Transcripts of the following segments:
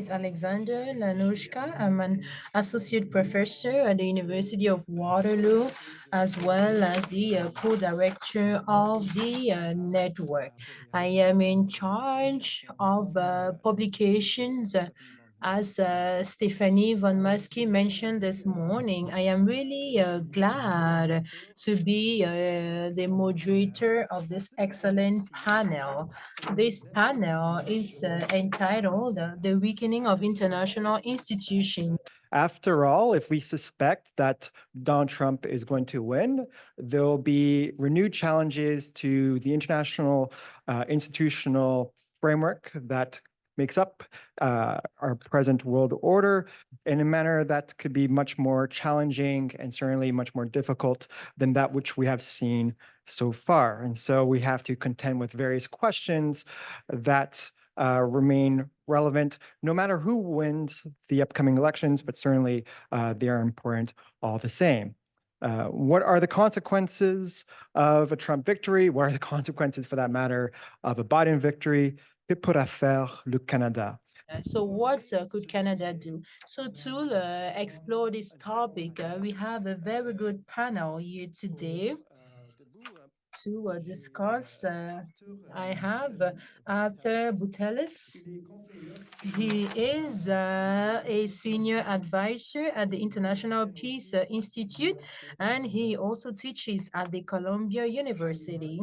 is Alexander Lanoszka. I'm an associate professor at the University of Waterloo, as well as the co-director of the network. I am in charge of publications. As Stephanie von Musky mentioned this morning, I am really glad to be the moderator of this excellent panel. This panel is entitled The Weakening of International Institutions. After all, if we suspect that Donald Trump is going to win, there will be renewed challenges to the international institutional framework that makes up our present world order in a manner that could be much more challenging and certainly much more difficult than that which we have seen so far. And so we have to contend with various questions that remain relevant no matter who wins the upcoming elections, but certainly they are important all the same. What are the consequences of a Trump victory? What are the consequences, for that matter, of a Biden victory? Que pourra faire le Canada? So what could Canada do? So to explore this topic, we have a very good panel here today to discuss. I have Arthur Boutellis. He is a senior advisor at the International Peace Institute, and he also teaches at the Columbia University.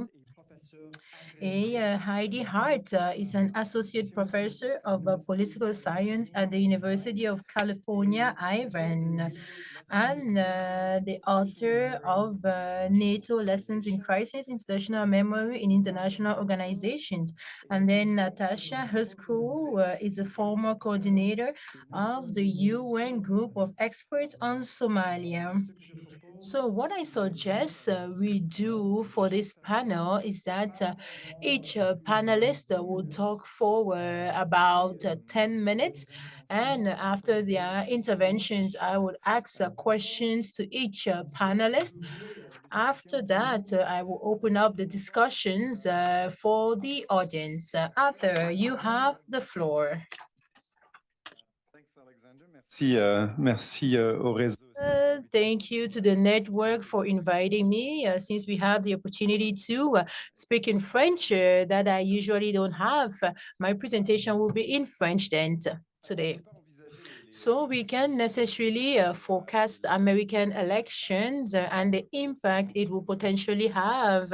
Heidi Hardt is an associate professor of political science at the University of California, Irvine, and the author of NATO Lessons in Crisis, Institutional Memory in International Organizations. And then Natascha Hryckow is a former coordinator of the UN Group of Experts on Somalia. So what I suggest we do for this panel is that each panelist will talk for about 10 minutes. And after their interventions, I would ask questions to each panelist. After that, I will open up the discussions for the audience. Arthur, you have the floor. Merci au réseau. Thank you to the network for inviting me. Since we have the opportunity to speak in French that I usually don't have, my presentation will be in French then today. So we can necessarily forecast American elections and the impact it will potentially have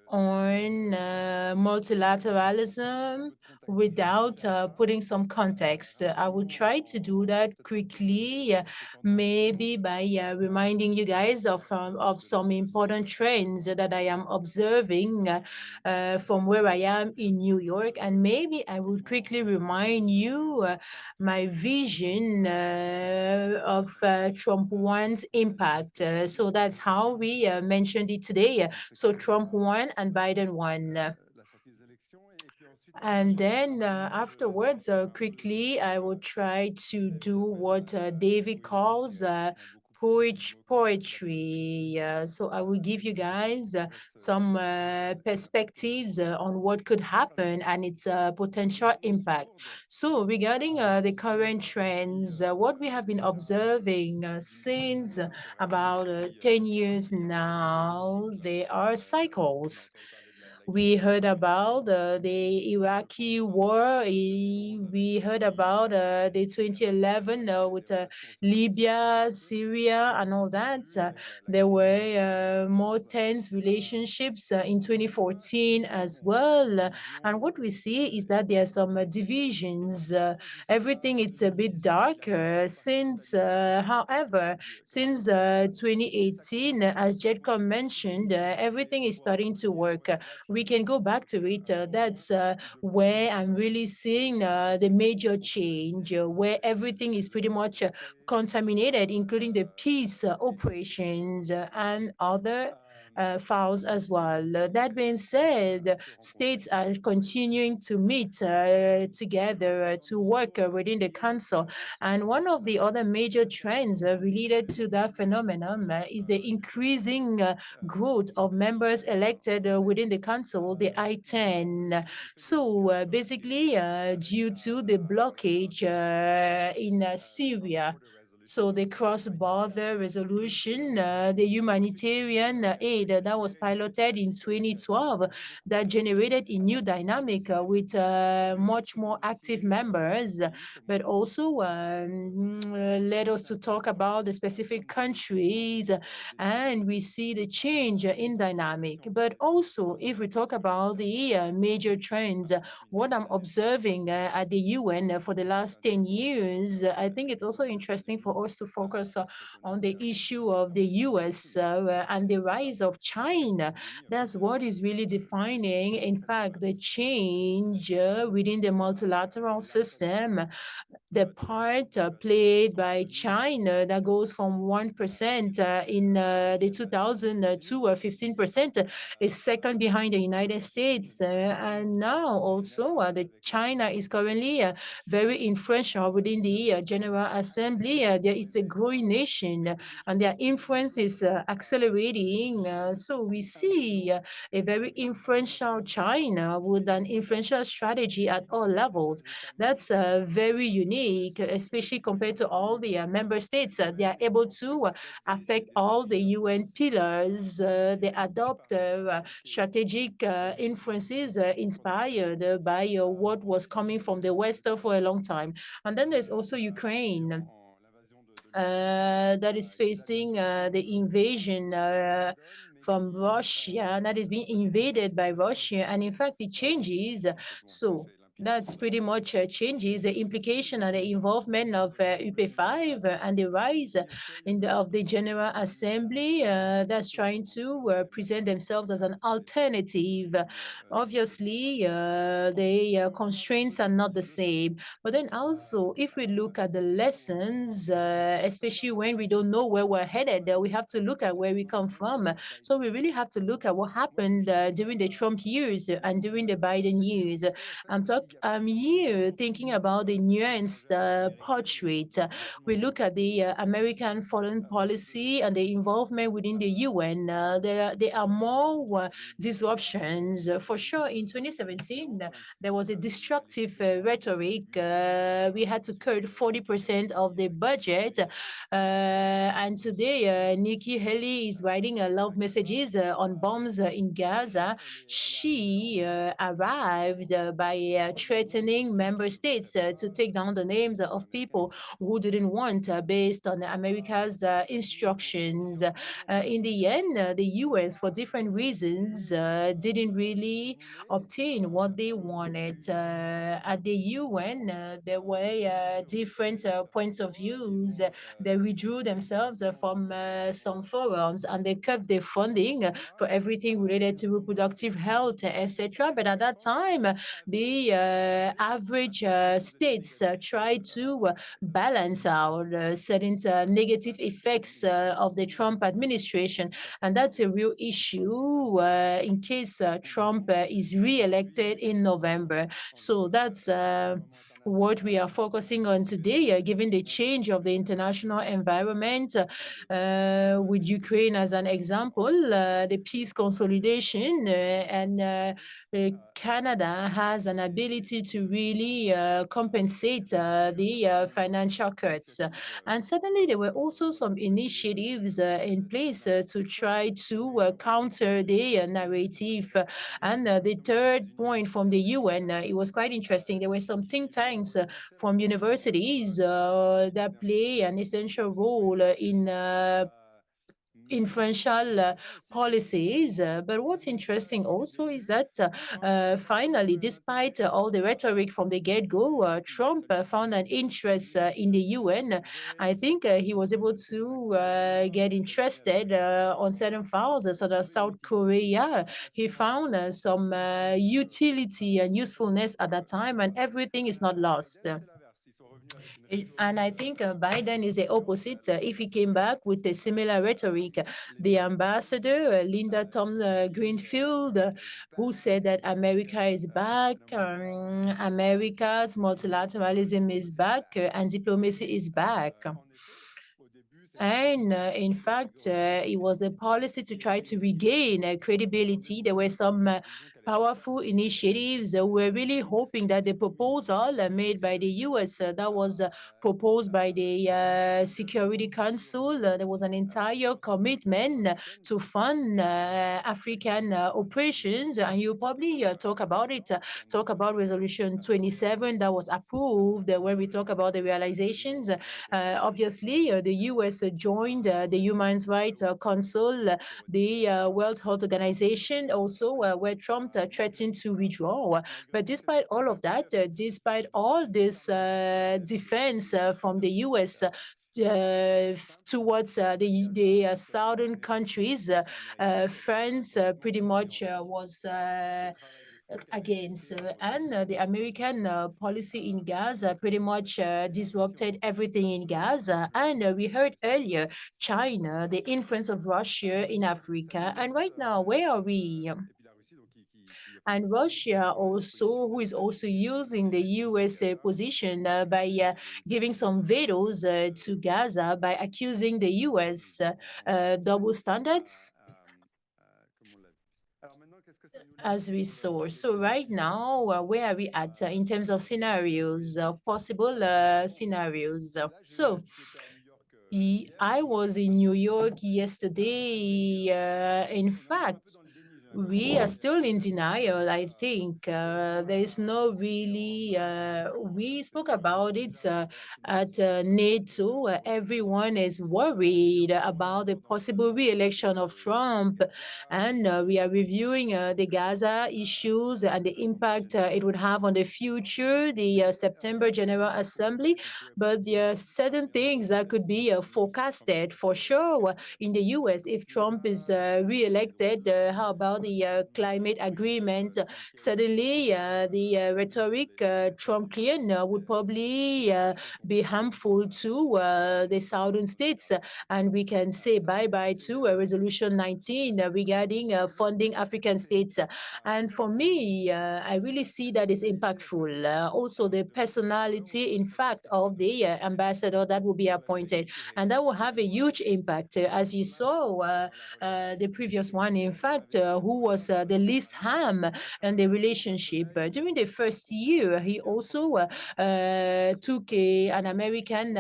on multilateralism without putting some context. I will try to do that quickly, maybe by reminding you guys of some important trends that I am observing from where I am in New York. And maybe I would quickly remind you my vision of Trump 1's impact. So that's how we mentioned it today. So Trump won and Biden won. And then afterwards, quickly, I will try to do what David calls poetry. So I will give you guys some perspectives on what could happen and its potential impact. So regarding the current trends, what we have been observing since about 10 years now, there are cycles. We heard about the Iraqi war. We heard about the 2011 with Libya, Syria, and all that. There were more tense relationships in 2014 as well. And what we see is that there are some divisions. Everything is a bit darker since, however, since 2018, as Jedcom mentioned, everything is starting to work. We can go back to it. That's where I'm really seeing the major change, where everything is pretty much contaminated, including the peace operations and other files as well. That being said, states are continuing to meet together to work within the council. And one of the other major trends related to that phenomenon is the increasing growth of members elected within the council, the I-10. So basically, due to the blockage in Syria, so the cross-border resolution, the humanitarian aid that was piloted in 2012, that generated a new dynamic with much more active members, but also led us to talk about the specific countries, and we see the change in dynamic. But also, if we talk about the major trends, what I'm observing at the UN for the last 10 years, I think it's also interesting for us to focus on the issue of the US and the rise of China. That's what is really defining, in fact, the change within the multilateral system, the part played by China that goes from 1% in the 2000 to 15% is second behind the United States. And now also the China is currently very influential within the General Assembly. It's a growing nation and their influence is accelerating. So we see a very influential China with an influential strategy at all levels. That's very unique, especially compared to all the member states. They are able to affect all the UN pillars. They adopt strategic influences inspired by what was coming from the West for a long time. And then there's also Ukraine. That is facing the invasion from Russia, that is being invaded by Russia. And in fact, it changes. So that's pretty much changes the implication and the involvement of UP5 and the rise of the General Assembly that's trying to present themselves as an alternative. Obviously, the constraints are not the same. But then also, if we look at the lessons, especially when we don't know where we're headed, we have to look at where we come from. So we really have to look at what happened during the Trump years and during the Biden years. I'm here thinking about the nuanced portrait. We look at the American foreign policy and the involvement within the UN. There are more disruptions. For sure, in 2017, there was a destructive rhetoric. We had to cut 40% of the budget. And today, Nikki Haley is writing love messages on bombs in Gaza. She arrived by threatening member states to take down the names of people who didn't want based on America's instructions. In the end, the US, for different reasons, didn't really obtain what they wanted. At the UN, there were different points of views. They withdrew themselves from some forums and they cut their funding for everything related to reproductive health, etc. But at that time, the average states tried to balance out certain negative effects of the Trump administration. And that's a real issue in case Trump is re-elected in November. So that's what we are focusing on today, given the change of the international environment, with Ukraine as an example, the peace consolidation, and Canada has an ability to really compensate the financial cuts. And suddenly there were also some initiatives in place to try to counter the narrative. And the third point from the UN, it was quite interesting. There were some think tanks from universities that play an essential role in influential policies. But what's interesting also is that finally, despite all the rhetoric from the get-go, Trump found an interest in the UN. I think he was able to get interested on certain files, such as South Korea. He found some utility and usefulness at that time, and everything is not lost. And I think Biden is the opposite. If he came back with a similar rhetoric, the ambassador, Linda Greenfield, who said that America is back, America's multilateralism is back, and diplomacy is back. And in fact, it was a policy to try to regain credibility. There were some powerful initiatives. We're really hoping that the proposal made by the US, that was proposed by the Security Council, there was an entire commitment to fund African operations. And you probably talk about it, talk about Resolution 27 that was approved, where we talk about the realizations. Obviously, the US joined the Human Rights Council, the World Health Organization, also where Trump threatened to withdraw. But despite all of that, despite all this defense from the US towards the southern countries, France pretty much was against. And the American policy in Gaza pretty much disrupted everything in Gaza. And we heard earlier China, the influence of Russia in Africa. And right now, where are we? And Russia also, who is also using the USA position by giving some vetoes to Gaza by accusing the US double standards, as we saw. So right now, where are we at in terms of scenarios, of possible scenarios? So I was in New York yesterday. In fact, we are still in denial, I think. There is no really, we spoke about it at NATO. Everyone is worried about the possible re-election of Trump. And we are reviewing the Gaza issues and the impact it would have on the future, the September General Assembly. But there are certain things that could be forecasted for sure in the US. If Trump is re-elected, how about the climate agreement? Suddenly, the rhetoric Trumpian would probably be harmful to the southern states. And we can say bye-bye to Resolution 19 regarding funding African states. And for me, I really see that is impactful. Also, the personality, in fact, of the ambassador that will be appointed. And that will have a huge impact. As you saw, the previous one, in fact, who was the least harm in the relationship. During the first year, he also took an American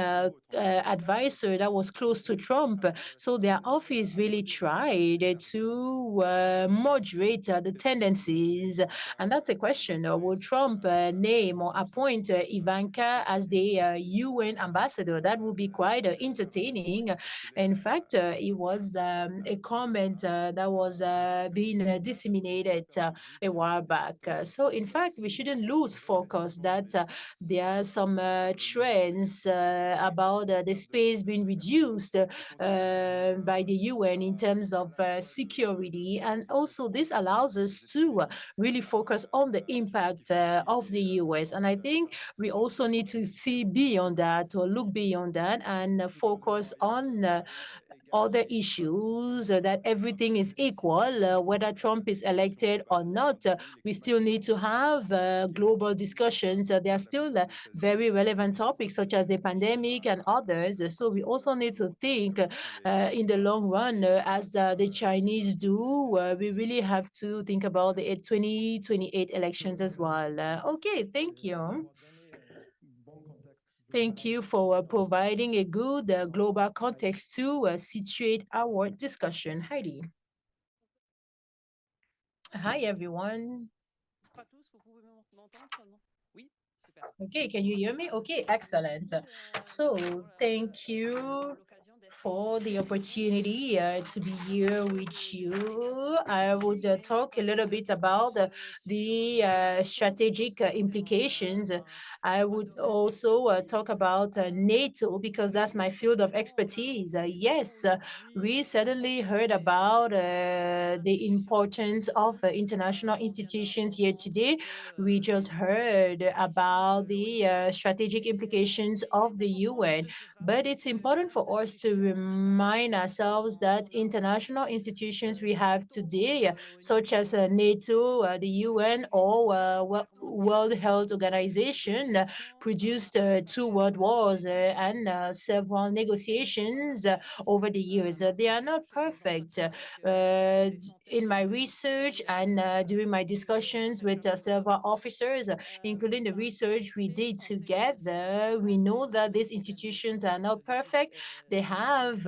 advisor that was close to Trump. So their office really tried to moderate the tendencies. And that's a question. Will Trump name or appoint Ivanka as the UN ambassador? That would be quite entertaining. In fact, it was a comment that was being disseminated a while back. So, in fact, we shouldn't lose focus that there are some trends about the space being reduced by the UN in terms of security. And also, this allows us to really focus on the impact of the US. And I think we also need to see beyond that or look beyond that and focus on other issues, that everything is equal, whether Trump is elected or not. We still need to have global discussions. There are still very relevant topics such as the pandemic and others. So we also need to think in the long run, as the Chinese do. We really have to think about the 2028 elections as well. Okay, thank you. Thank you for providing a good global context to situate our discussion. Heidi. Hi, everyone. Okay, can you hear me? Okay, excellent. So thank you. for the opportunity to be here with you. I would talk a little bit about the strategic implications. I would also talk about NATO because that's my field of expertise. Yes, we suddenly heard about the importance of international institutions here today. We just heard about the strategic implications of the UN. But it's important for us to remind ourselves that international institutions we have today, such as NATO, the UN, or World Health Organization, produced two world wars and several negotiations over the years. They are not perfect. In my research and during my discussions with several officers, including the research we did together, we know that these institutions are not perfect. They have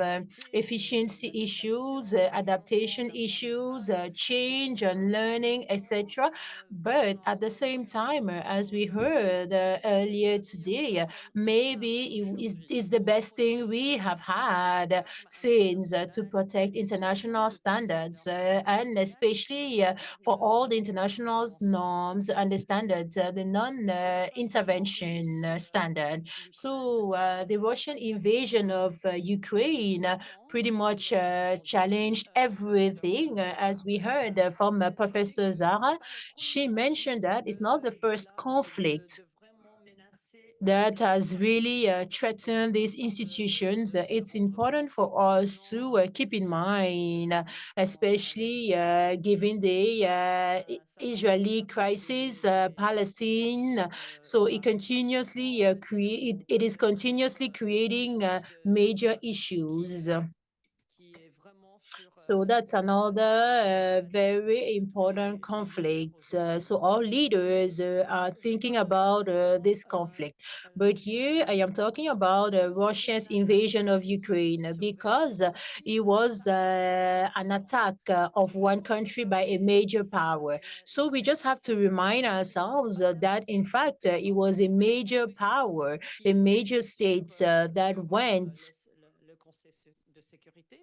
efficiency issues, adaptation issues, change and learning, etc. But at the same time, as we heard earlier today, maybe it's the best thing we have had since to protect international standards and especially for all the international norms and the standards, the non-intervention standard. So the Russian invasion of Ukraine pretty much challenged everything. As we heard from Professor Zara, she mentioned that it's not the first conflict that has really threatened these institutions. It's important for us to keep in mind, especially given the Israeli crisis, Palestine. So it continuously it is continuously creating major issues. So that's another very important conflict. So all leaders are thinking about this conflict. But here I am talking about Russia's invasion of Ukraine because it was an attack of one country by a major power. So we just have to remind ourselves that in fact it was a major power, a major state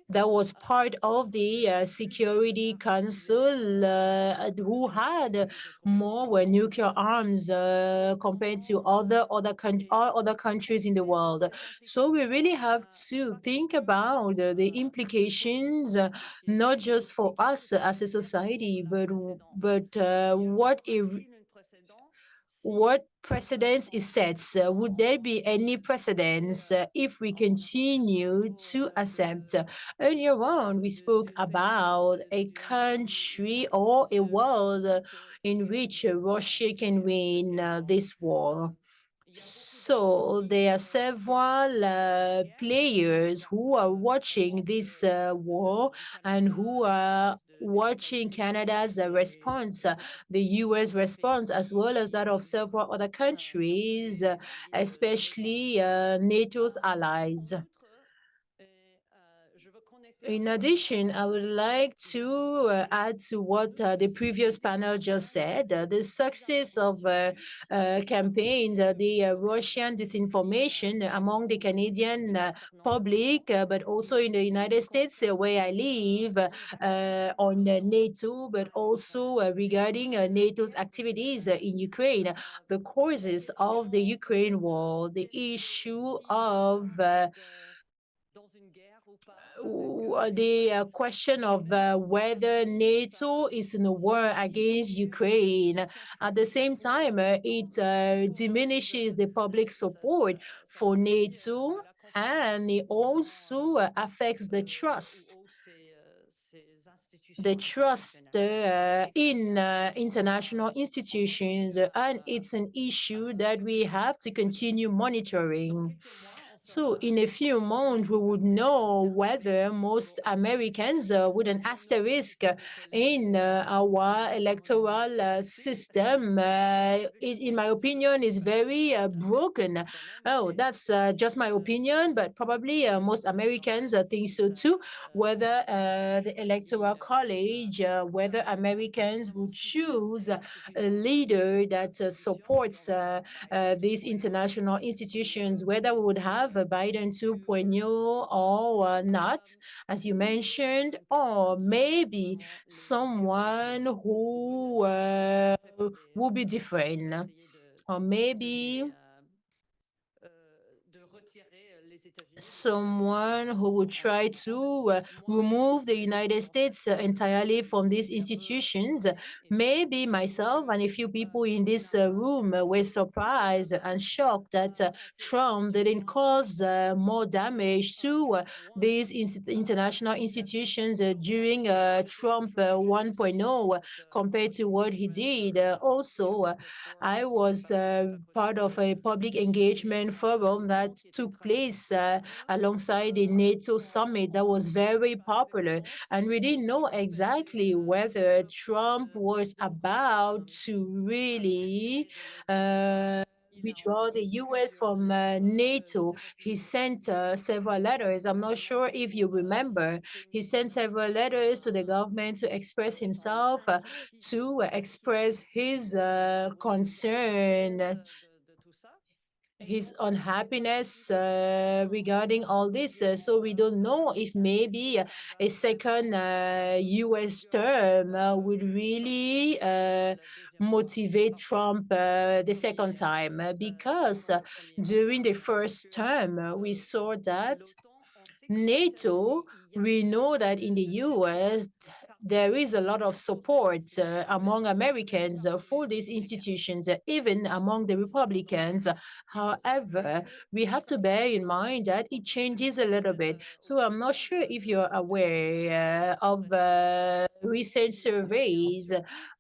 that was part of the Security Council who had more nuclear arms compared to all other countries in the world. So we really have to think about the implications, not just for us as a society, but what precedence is set? Would there be any precedence if we continue to accept? Earlier on, we spoke about a country or a world in which Russia can win this war. So there are several players who are watching this war and who are watching Canada's response, the US response, as well as that of several other countries, especially NATO's allies. In addition, I would like to add to what the previous panel just said. The success of campaigns, the Russian disinformation among the Canadian public, but also in the United States, where I live, on NATO, but also regarding NATO's activities in Ukraine, the causes of the Ukraine war, the issue of the question of whether NATO is in a war against Ukraine. At the same time, it diminishes the public support for NATO, and it also affects the trust in international institutions, and it's an issue that we have to continue monitoring. So in a few months, we would know whether most Americans with an asterisk in our electoral system is, in my opinion, is very broken. Oh, that's just my opinion, but probably most Americans think so too. Whether the Electoral College, whether Americans would choose a leader that supports these international institutions, whether we would have Biden 2.0 or not, as you mentioned, or maybe someone who will be different, or maybe someone who would try to remove the United States entirely from these institutions. Maybe myself and a few people in this room were surprised and shocked that Trump didn't cause more damage to these international institutions during Trump 1.0 compared to what he did. Also, I was part of a public engagement forum that took place alongside the NATO summit that was very popular. And we didn't know exactly whether Trump was about to really withdraw the US from NATO. He sent several letters. I'm not sure if you remember. He sent several letters to the government to express himself, to express his concern, his unhappiness regarding all this. So we don't know if maybe a second US term would really motivate Trump the second time, because during the first term, we saw that NATO, we know that in the US, there is a lot of support among Americans for these institutions, even among the Republicans. However, we have to bear in mind that it changes a little bit. So I'm not sure if you're aware of recent surveys,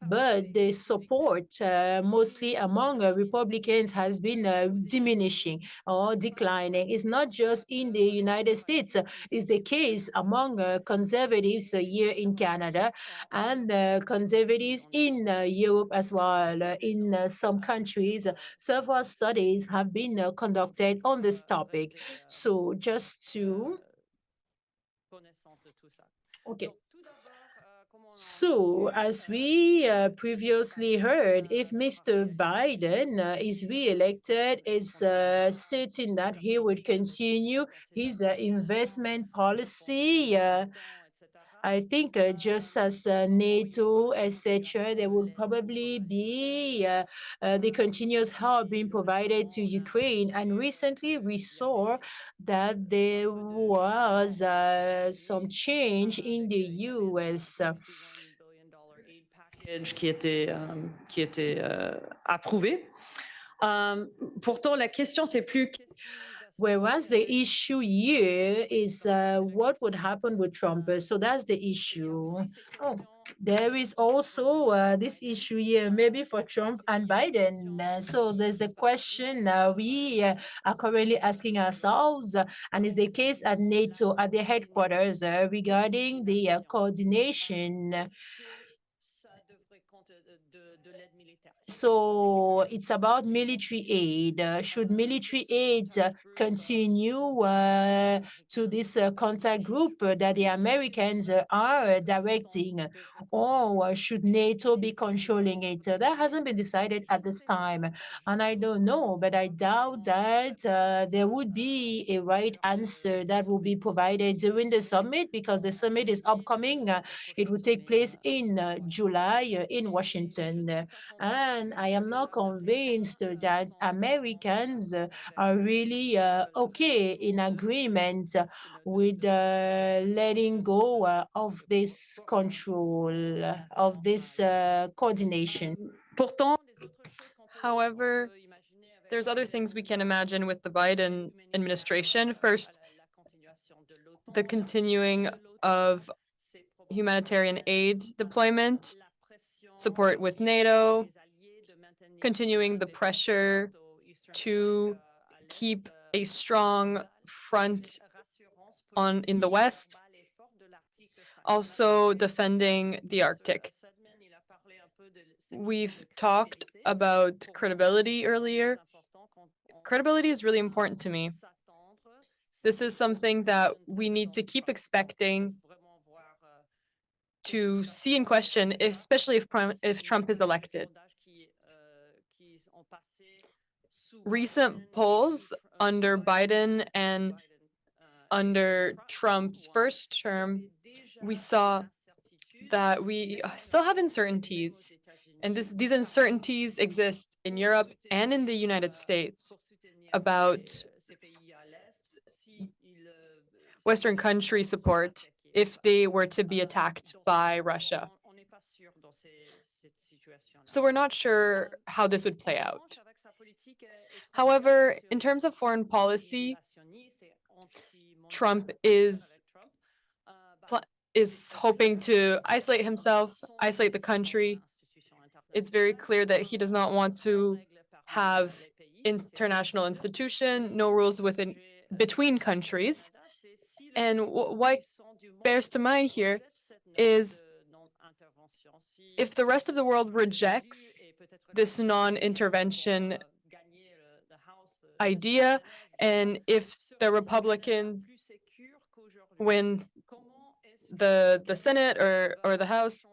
but the support mostly among Republicans has been diminishing or declining. It's not just in the United States. It's the case among conservatives here in Canada and conservatives in Europe as well. In some countries, several studies have been conducted on this topic. So just to... Okay. So, as we previously heard, if Mr. Biden is re-elected, it's certain that he would continue his investment policy. I think just as NATO, etc., there will probably be the continuous help being provided to Ukraine. And recently we saw that there was some change in the US. Qui était approuvé. Pourtant, la question, c'est plus... Whereas the issue here is what would happen with Trump. So that's the issue. Oh, there is also this issue here, maybe for Trump and Biden. So there's the question we are currently asking ourselves, and is the case at NATO, at the headquarters, regarding the coordination. So it's about military aid. Should military aid continue to this contact group that the Americans are directing, or should NATO be controlling it? That hasn't been decided at this time, and I don't know, but I doubt that there would be a right answer that will be provided during the summit, because the summit is upcoming. It will take place in July in Washington. And I am not convinced that Americans are really okay in agreement with letting go of this control, of this coordination. However, there's other things we can imagine with the Biden administration. First, the continuing of humanitarian aid deployment, support with NATO, continuing the pressure to keep a strong front in the West, also defending the Arctic. We've talked about credibility earlier. Credibility is really important to me. This is something that we need to keep expecting to see in question, especially if Trump is elected. recent polls under Biden and under Trump's first term, we saw that we still have uncertainties. And these uncertainties exist in Europe and in the United States about Western country support if they were to be attacked by Russia. So we're not sure how this would play out. However, in terms of foreign policy, Trump is hoping to isolate himself, isolate the country. It's very clear that he does not want to have international institution, no rules between countries. And what bears to mind here is if the rest of the world rejects this non-intervention idea, and if the Republicans win the Senate or the House,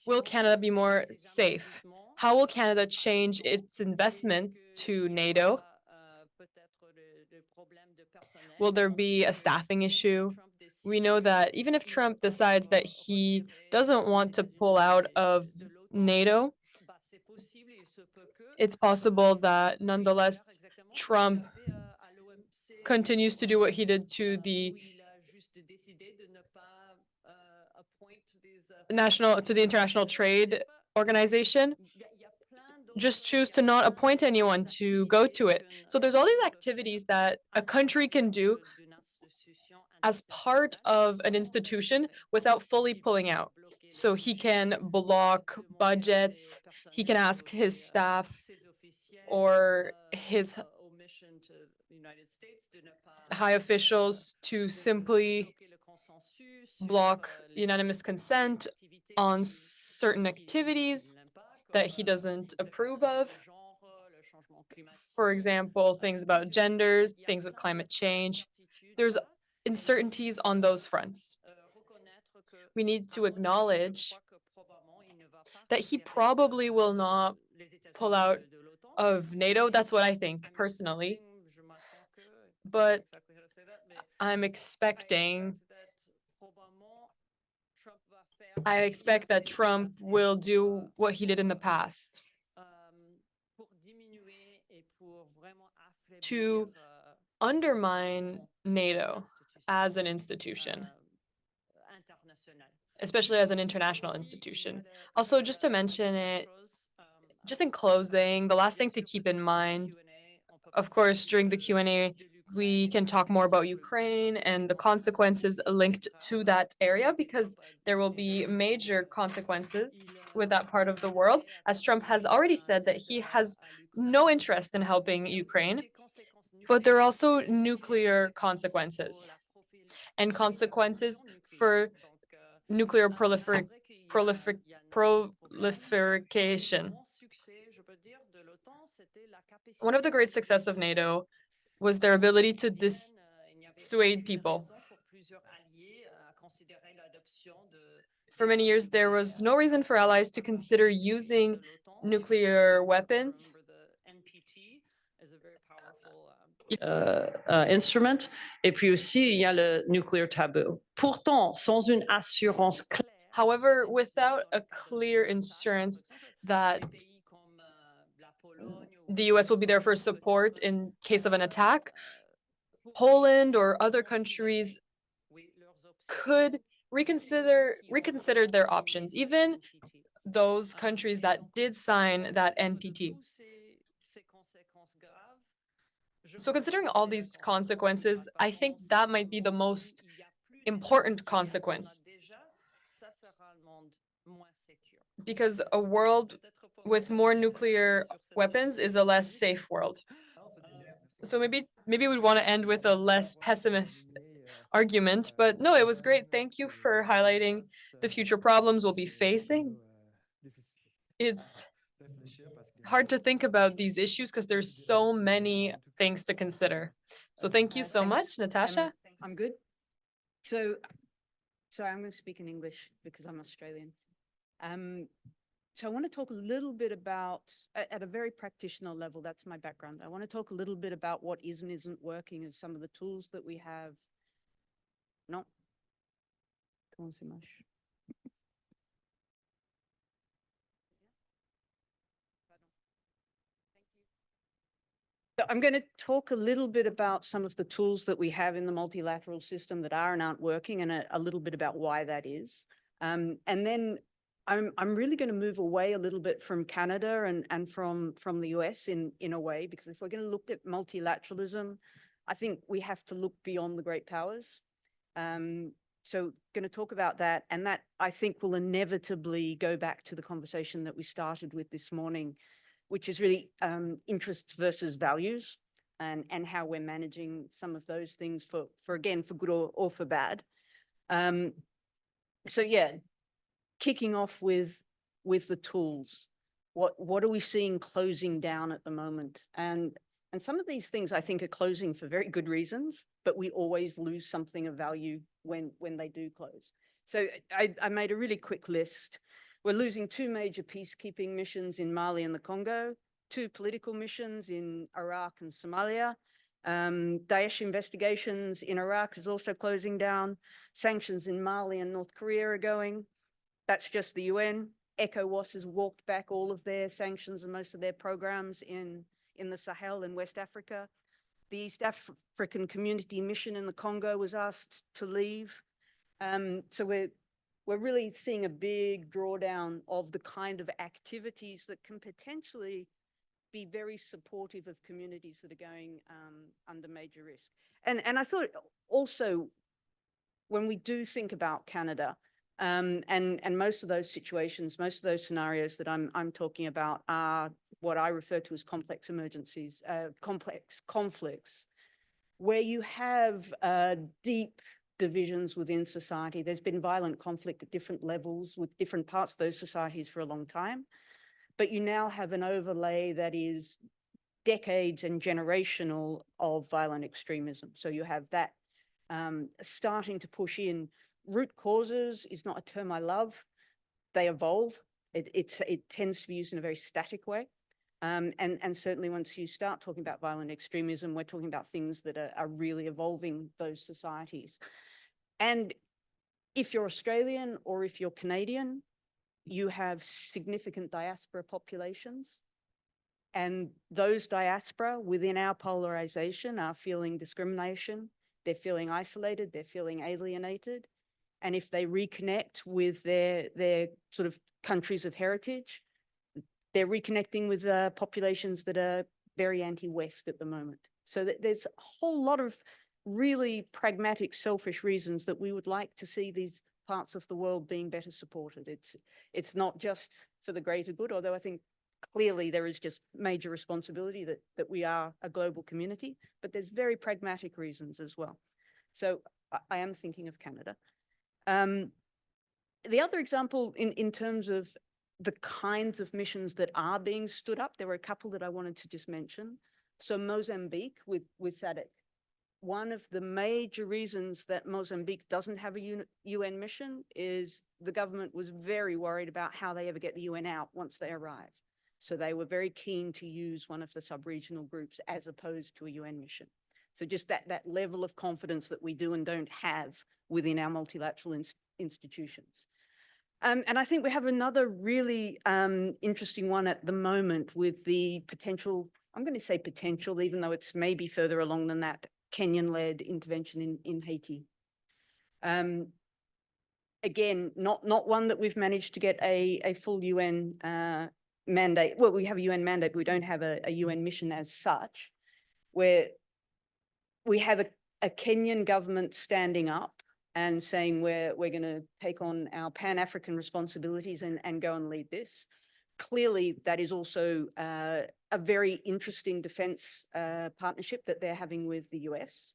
will Canada be more safe? How will Canada change its investments to NATO? Will there be a staffing issue? We know that even if Trump decides that he doesn't want to pull out of NATO, it's possible that nonetheless Trump continues to do what he did to the International Trade Organization, just choose to not appoint anyone to go to it. So there's all these activities that a country can do as part of an institution without fully pulling out. So he can block budgets, he can ask his staff or his high officials to simply block unanimous consent on certain activities that he doesn't approve of. For example, things about gender, things with climate change. There's uncertainties on those fronts. We need to acknowledge that he probably will not pull out of NATO. That's what I think personally. But I expect that Trump will do what he did in the past to undermine NATO as an institution, especially as an international institution. Also, just to mention it, just in closing, the last thing to keep in mind, of course, during the Q&A, we can talk more about Ukraine and the consequences linked to that area, because there will be major consequences with that part of the world, as Trump has already said that he has no interest in helping Ukraine. But there are also nuclear consequences and consequences for nuclear proliferation. One of the great success of NATO was their ability to dissuade people. For many years, there was no reason for allies to consider using nuclear weapons. Instrument. Et puis aussi, il y a le nuclear taboo. Pourtant, sans une assurance claire. However, without a clear assurance that the US will be there for support in case of an attack, Poland or other countries could reconsider their options, even those countries that did sign that NPT. So considering all these consequences, I think that might be the most important consequence. Because a world with more nuclear weapons is a less safe world. So maybe we'd want to end with a less pessimist argument, but no, it was great. Thank you for highlighting the future problems we'll be facing. It's hard to think about these issues because there's so many things to consider. So thank you so much, Natascha. I'm good. So, sorry, I'm going to speak in English because I'm Australian. So I want to talk a little bit about, at a very practitioner level, that's my background. I want to talk a little bit about what is and isn't working and some of the tools that we have. No. Comment c'est moche. So I'm going to talk a little bit about some of the tools that we have in the multilateral system that are and aren't working, and a little bit about why that is. And then I'm really going to move away a little bit from Canada and from the US in a way, because if we're going to look at multilateralism, I think we have to look beyond the great powers. So going to talk about that, and that I think will inevitably go back to the conversation that we started with this morning, which is really interests versus values, and how we're managing some of those things for again, for good or for bad. So yeah, kicking off with the tools. What are we seeing closing down at the moment? And some of these things I think are closing for very good reasons, but we always lose something of value when they do close. So I made a really quick list. We're losing 2 major peacekeeping missions in Mali and the Congo, 2 political missions in Iraq and Somalia. Daesh investigations in Iraq is also closing down. Sanctions in Mali and North Korea are going. That's just the UN. ECOWAS has walked back all of their sanctions and most of their programs in the Sahel and West Africa. The East African Community Mission in the Congo was asked to leave. So we're really seeing a big drawdown of the kind of activities that can potentially be very supportive of communities that are going under major risk. And I thought also, when we do think about Canada, and most of those situations, most of those scenarios that I'm talking about are what I refer to as complex emergencies, complex conflicts, where you have deep divisions within society. There's been violent conflict at different levels with different parts of those societies for a long time, but you now have an overlay that is decades and generational of violent extremism. So you have that starting to push in. Root causes is not a term I love. They evolve. It tends to be used in a very static way. And certainly once you start talking about violent extremism, we're talking about things that are really evolving those societies. And if you're Australian or if you're Canadian, you have significant diaspora populations. And those diaspora within our polarization are feeling discrimination. They're feeling isolated. They're feeling alienated. And if they reconnect with their sort of countries of heritage, they're reconnecting with populations that are very anti-West at the moment. So there's a whole lot of really pragmatic, selfish reasons that we would like to see these parts of the world being better supported. It's not just for the greater good, although I think clearly there is just major responsibility that we are a global community, but there's very pragmatic reasons as well. So I am thinking of Canada. The other example in terms of the kinds of missions that are being stood up, there were a couple that I wanted to just mention. So Mozambique with SADC. One of the major reasons that Mozambique doesn't have a UN mission is the government was very worried about how they ever get the UN out once they arrive. So they were very keen to use one of the sub-regional groups as opposed to a UN mission. So just that level of confidence that we do and don't have within our multilateral institutions. And I think we have another really interesting one at the moment with the potential, I'm going to say potential, even though it's maybe further along than that, Kenyan-led intervention in Haiti. Again, not one that we've managed to get a full UN mandate. Well, we have a UN mandate, but we don't have a UN mission as such, where we have a Kenyan government standing up and saying we're going to take on our Pan-African responsibilities and go and lead this. Clearly, that is also a very interesting defense partnership that they're having with the US.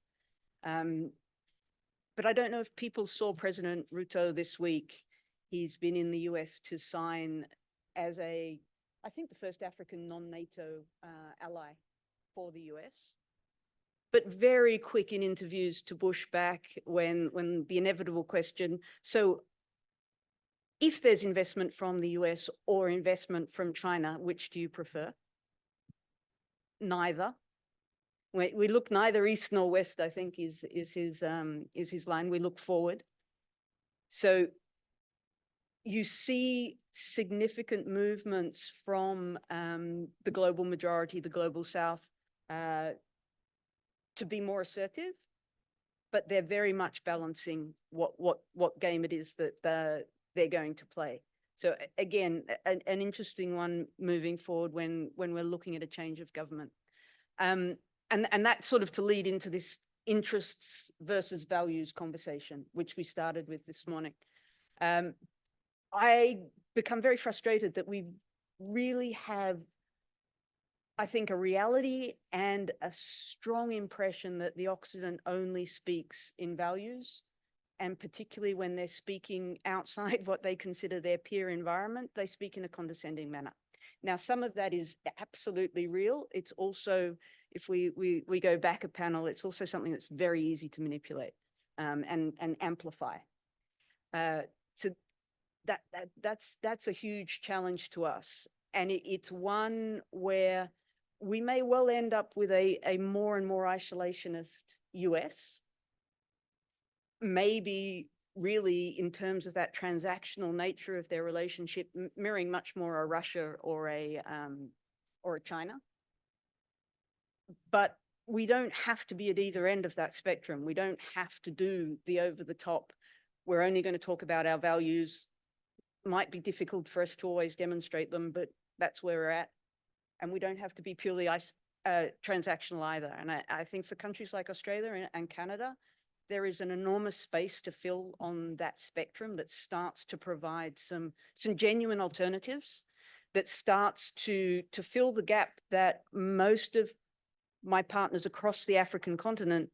But I don't know if people saw President Ruto this week. He's been in the US to sign as I think the first African non-NATO ally for the US. But very quick in interviews to push back when the inevitable question, so if there's investment from the US or investment from China, which do you prefer? Neither. We look neither east nor west, I think is his line. We look forward. So you see significant movements from the global majority, the global South, to be more assertive, but they're very much balancing what game it is that they're going to play. So again, an interesting one moving forward when we're looking at a change of government. And that's sort of to lead into this interests versus values conversation, which we started with this morning. I become very frustrated that we really have, I think, a reality and a strong impression that the Occident only speaks in values, and particularly when they're speaking outside what they consider their peer environment, they speak in a condescending manner. Now, some of that is absolutely real. It's also, if we go back a panel, it's also something that's very easy to manipulate and amplify. So that's a huge challenge to us. And it's one where we may well end up with a more and more isolationist US, maybe really in terms of that transactional nature of their relationship, mirroring much more a Russia or a China. But we don't have to be at either end of that spectrum. We don't have to do the over the top. We're only going to talk about our values. Might be difficult for us to always demonstrate them, but that's where we're at. And we don't have to be purely transactional either. And I think for countries like Australia and Canada, there is an enormous space to fill on that spectrum that starts to provide some genuine alternatives, that starts to fill the gap that most of my partners across the African continent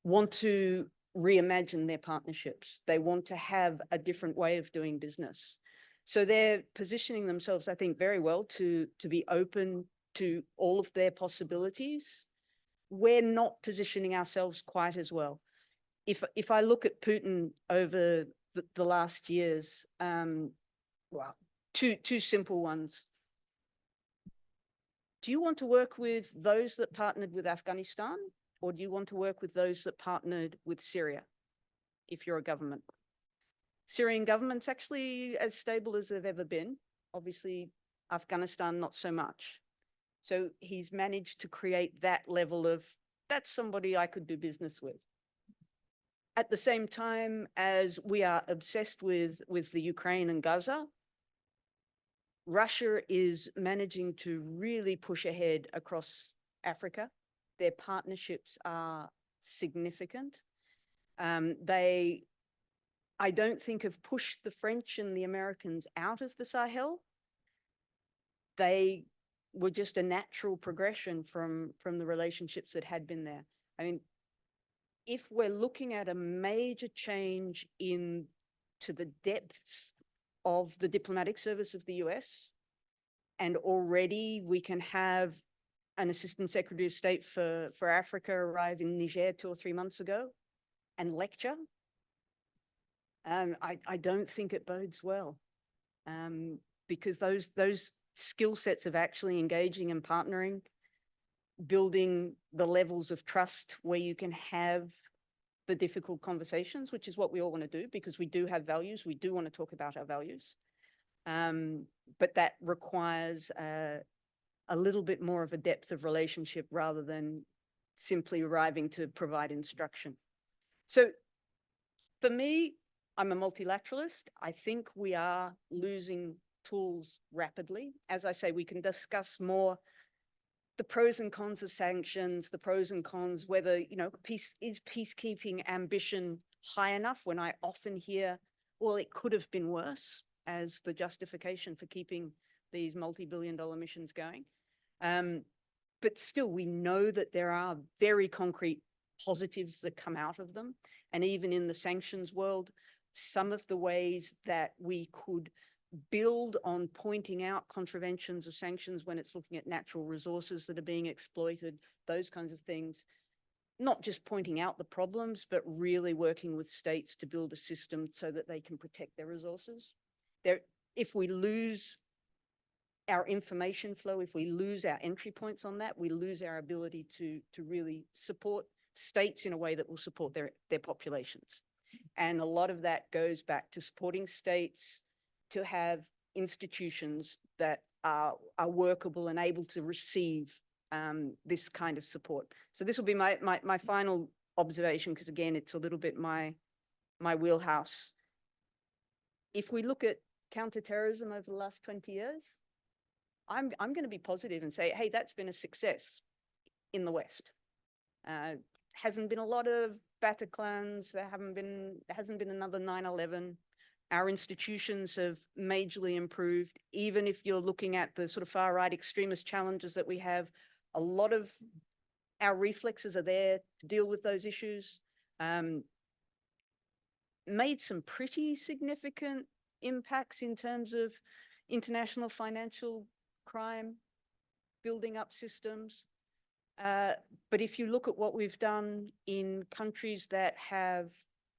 want to reimagine their partnerships. They want to have a different way of doing business. So they're positioning themselves, I think, very well to be open to all of their possibilities. We're not positioning ourselves quite as well. If I look at Putin over the last years, well, two simple ones. Do you want to work with those that partnered with Afghanistan, or do you want to work with those that partnered with Syria, if you're a government? Syrian government's actually as stable as they've ever been. Obviously, Afghanistan, not so much. So he's managed to create that level of, that's somebody I could do business with. At the same time as we are obsessed with the Ukraine and Gaza, Russia is managing to really push ahead across Africa. Their partnerships are significant. I don't think have pushed the French and the Americans out of the Sahel. They were just a natural progression from the relationships that had been there. I mean, if we're looking at a major change to the depths of the diplomatic service of the US, and already we can have an Assistant Secretary of State for Africa arrive in Niger 2 or 3 months ago and lecture, I don't think it bodes well, because those skill sets of actually engaging and partnering, building the levels of trust where you can have the difficult conversations, which is what we all want to do, because we do have values. We do want to talk about our values. But that requires a little bit more of a depth of relationship rather than simply arriving to provide instruction. So for me, I'm a multilateralist. I think we are losing tools rapidly. As I say, we can discuss more the pros and cons of sanctions, the pros and cons, whether, is peacekeeping ambition high enough, when I often hear, well, it could have been worse, as the justification for keeping these multi-billion-dollar missions going. But still, we know that there are very concrete positives that come out of them. And even in the sanctions world, some of the ways that we could build on pointing out contraventions of sanctions when it's looking at natural resources that are being exploited, those kinds of things, not just pointing out the problems, but really working with states to build a system so that they can protect their resources. if we lose our information flow, if we lose our entry points on that, we lose our ability to really support states in a way that will support their populations. And a lot of that goes back to supporting states to have institutions that are workable and able to receive this kind of support. So this will be my final observation, because again, it's a little bit my wheelhouse. If we look at counterterrorism over the last 20 years, I'm going to be positive and say, hey, that's been a success in the West. Hasn't been a lot of Bataclans. There hasn't been another 9/11. Our institutions have majorly improved. Even if you're looking at the sort of far right extremist challenges that we have, a lot of our reflexes are there to deal with those issues. Made some pretty significant impacts in terms of international financial crime, building up systems. But if you look at what we've done in countries that have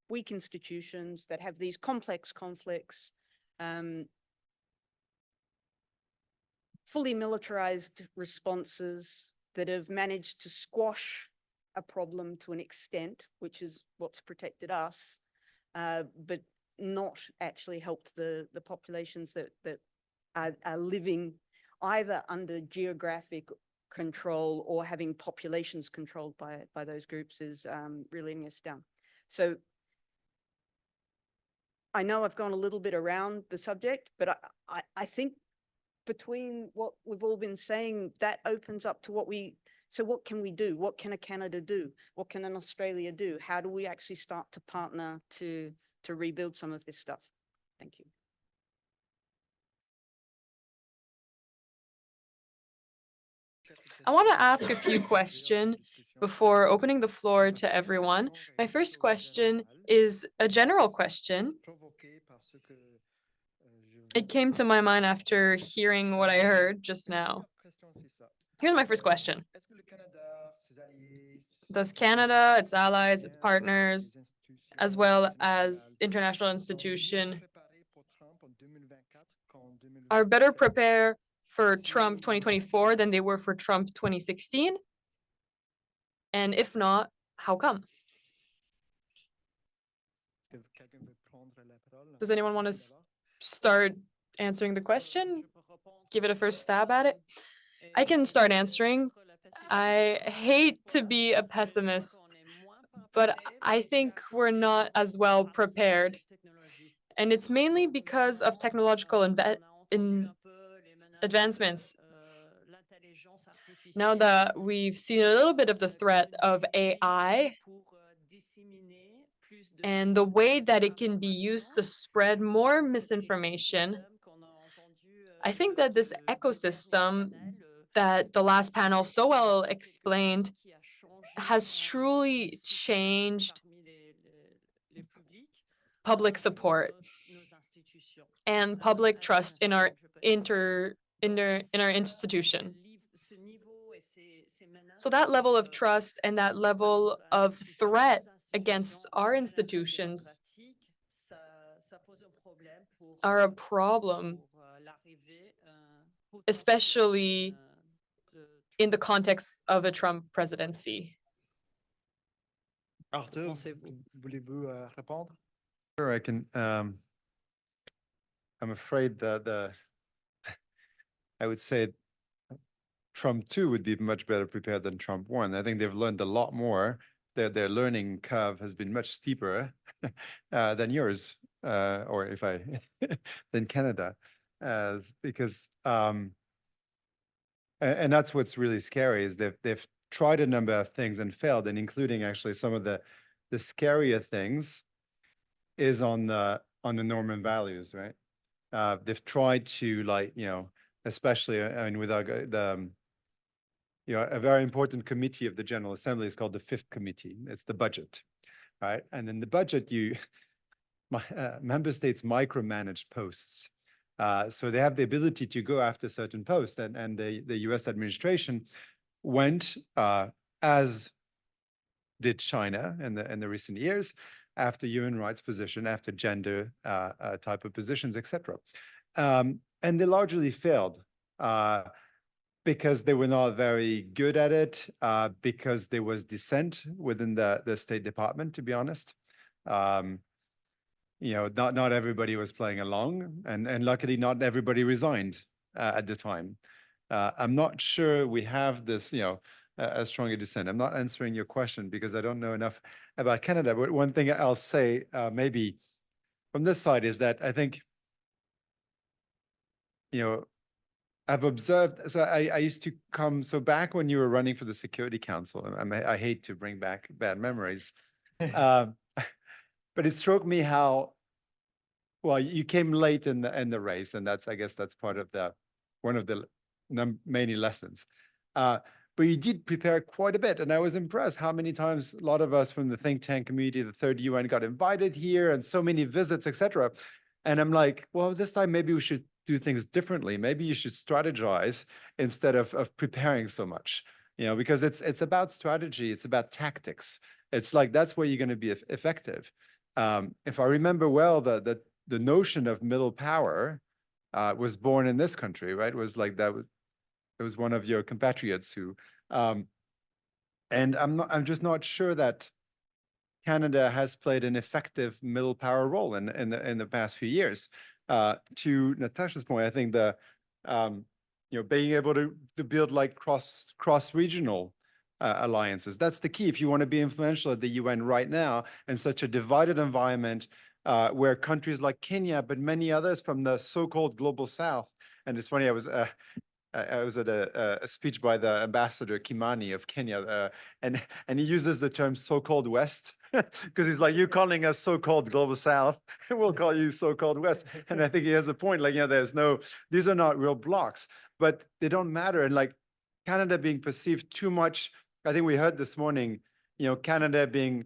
weak institutions, that have these complex conflicts, fully militarized responses that have managed to squash a problem to an extent, which is what's protected us, but not actually helped the populations that are living either under geographic control or having populations controlled by those groups, is really letting us down. So I know I've gone a little bit around the subject, but I think between what we've all been saying, that opens up to so what can we do? What can a Canada do? What can an Australia do? How do we actually start to partner to rebuild some of this stuff? Thank you. I want to ask a few questions before opening the floor to everyone. My first question is a general question. It came to my mind after hearing what I heard just now. Here's my first question. Does Canada, its allies, its partners, as well as international institutions, are better prepared for Trump 2024 than they were for Trump 2016? And if not, how come? Does anyone want to start answering the question? Give it a first stab at it? I can start answering. I hate to be a pessimist, but I think we're not as well prepared. And it's mainly because of technological advancements. Now that we've seen a little bit of the threat of AI and the way that it can be used to spread more misinformation, I think that this ecosystem that the last panel so well explained has truly changed public support and public trust in our institution. So that level of trust and that level of threat against our institutions are a problem, especially in the context of a Trump presidency. Arthur, voulez-vous répondre? Sure, I can. I'm afraid that I would say Trump 2 would be much better prepared than Trump 1. I think they've learned a lot more. Their learning curve has been much steeper than yours, or if I than Canada, because and that's what's really scary, is they've tried a number of things and failed, and including actually some of the scarier things is on the Norman values, right? They've tried to, especially, I mean, with a very important committee of the General Assembly is called the Fifth Committee. It's the budget, right? And in the budget, member states micromanage posts. So they have the ability to go after certain posts, and the US administration went, as did China in the recent years, after human rights position, after gender type of positions, etc. And they largely failed because they were not very good at it, because there was dissent within the State Department, to be honest. Not everybody was playing along, and luckily not everybody resigned at the time. I'm not sure we have this, a stronger dissent. I'm not answering your question because I don't know enough about Canada, but one thing I'll say maybe from this side is that I think, I've observed, so I used to come, so back when you were running for the Security Council, I hate to bring back bad memories, but it struck me how, well, you came late in the race, and I guess that's part of one of the many lessons. But you did prepare quite a bit, and I was impressed how many times a lot of us from the think tank community, the Third UN, got invited here, and so many visits, etc. And I'm like, well, this time maybe we should do things differently. Maybe you should strategize instead of preparing so much. Because it's about strategy, it's about tactics. It's like that's where you're going to be effective. If I remember well, the notion of middle power was born in this country, right? It was like it was one of your compatriots who, and I'm just not sure that Canada has played an effective middle power role in the past few years. To Natascha's point, I think being able to build like cross-regional alliances, that's the key if you want to be influential at the UN right now in such a divided environment where countries like Kenya, but many others from the so-called global South, and it's funny, I was at a speech by the ambassador Kimani of Kenya, and he uses the term so-called West because he's like, you're calling us so-called global South, and we'll call you so-called West. And I think he has a point, like, these are not real blocks, but they don't matter. And like Canada being perceived too much, I think we heard this morning, Canada being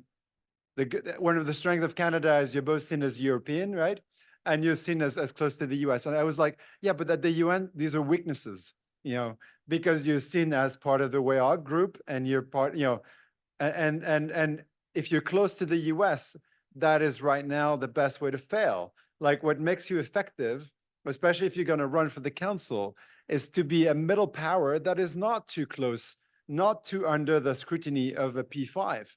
one of the strengths of Canada is you're both seen as European, right? And you're seen as close to the US. And I was like, yeah, but at the UN, these are weaknesses, because you're seen as part of the WEAR group and you're part, and if you're close to the US, that is right now the best way to fail. Like what makes you effective, especially if you're going to run for the council, is to be a middle power that is not too close, not too under the scrutiny of a P5,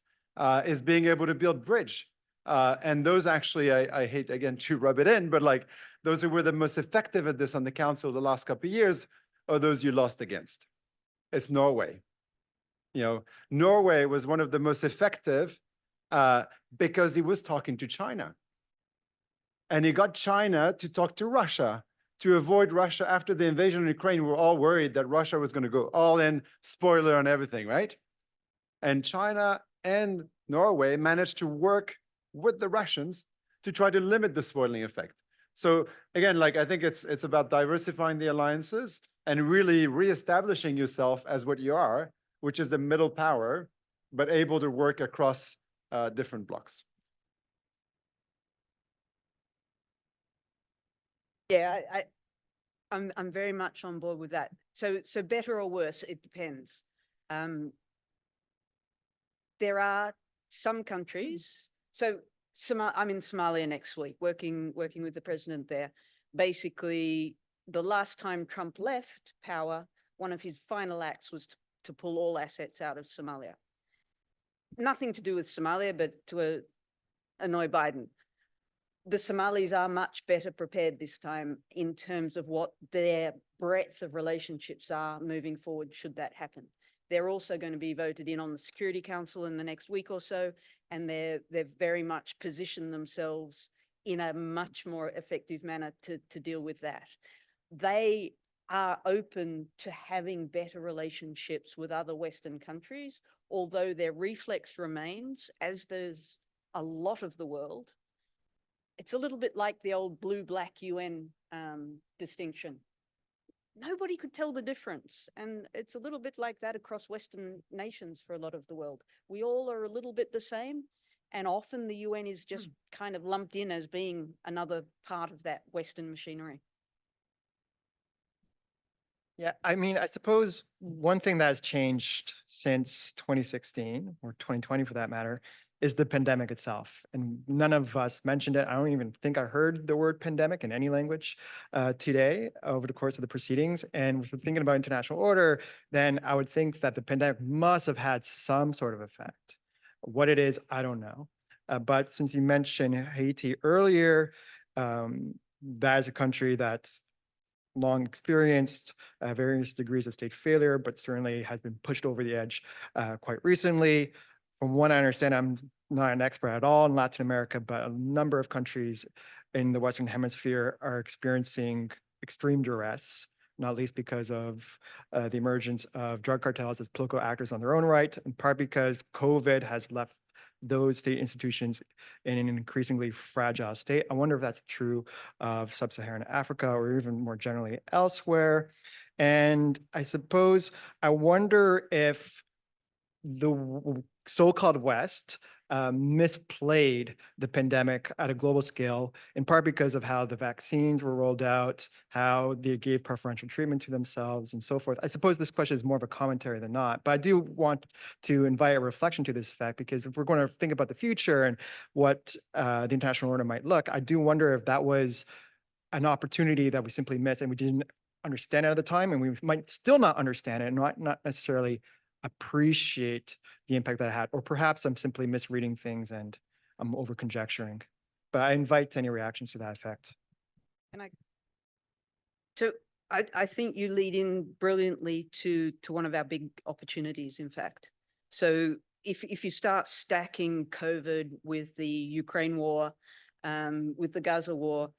is being able to build bridge. And those actually, I hate again to rub it in, but like those who were the most effective at this on the council the last couple of years are those you lost against. It's Norway. Norway was one of the most effective because he was talking to China. And he got China to talk to Russia to avoid Russia after the invasion of Ukraine. We were all worried that Russia was going to go all in, spoiler on everything, right? And China and Norway managed to work with the Russians to try to limit the spoiling effect. So again, like I think it's about diversifying the alliances and really reestablishing yourself as what you are, which is the middle power, but able to work across different blocks. Yeah, I'm very much on board with that. So better or worse, it depends. There are some countries. So I'm in Somalia next week, working with the president there. Basically, the last time Trump left power, one of his final acts was to pull all assets out of Somalia. Nothing to do with Somalia, but to annoy Biden. The Somalis are much better prepared this time in terms of what their breadth of relationships are moving forward should that happen. They're also going to be voted in on the Security Council in the next week or so, and they've very much positioned themselves in a much more effective manner to deal with that. They are open to having better relationships with other Western countries, although their reflex remains, as does a lot of the world. It's a little bit like the old blue-black UN distinction. Nobody could tell the difference. And it's a little bit like that across Western nations for a lot of the world. We all are a little bit the same. And often the UN is just kind of lumped in as being another part of that Western machinery. Yeah, I mean, I suppose one thing that has changed since 2016 or 2020 for that matter is the pandemic itself. And none of us mentioned it. I don't even think I heard the word pandemic in any language today over the course of the proceedings. And if we're thinking about international order, then I would think that the pandemic must have had some sort of effect. What it is, I don't know. But since you mentioned Haiti earlier, that is a country that's long experienced various degrees of state failure, but certainly has been pushed over the edge quite recently. From what I understand, I'm not an expert at all in Latin America, but a number of countries in the Western Hemisphere are experiencing extreme duress, not least because of the emergence of drug cartels as political actors on their own right, in part because COVID has left those state institutions in an increasingly fragile state. I wonder if that's true of sub-Saharan Africa or even more generally elsewhere. And I suppose I wonder if the so-called West misplayed the pandemic at a global scale, in part because of how the vaccines were rolled out, how they gave preferential treatment to themselves, and so forth. I suppose this question is more of a commentary than not, but I do want to invite a reflection to this fact, because if we're going to think about the future and what the international order might look, I do wonder if that was an opportunity that we simply missed and we didn't understand it at the time, and we might still not understand it and not necessarily appreciate the impact that it had. Or perhaps I'm simply misreading things and I'm over conjecturing. But I invite any reactions to that effect. So I think you lead in brilliantly to one of our big opportunities, in fact. So if you start stacking COVID with the Ukraine war, with the Gaza war,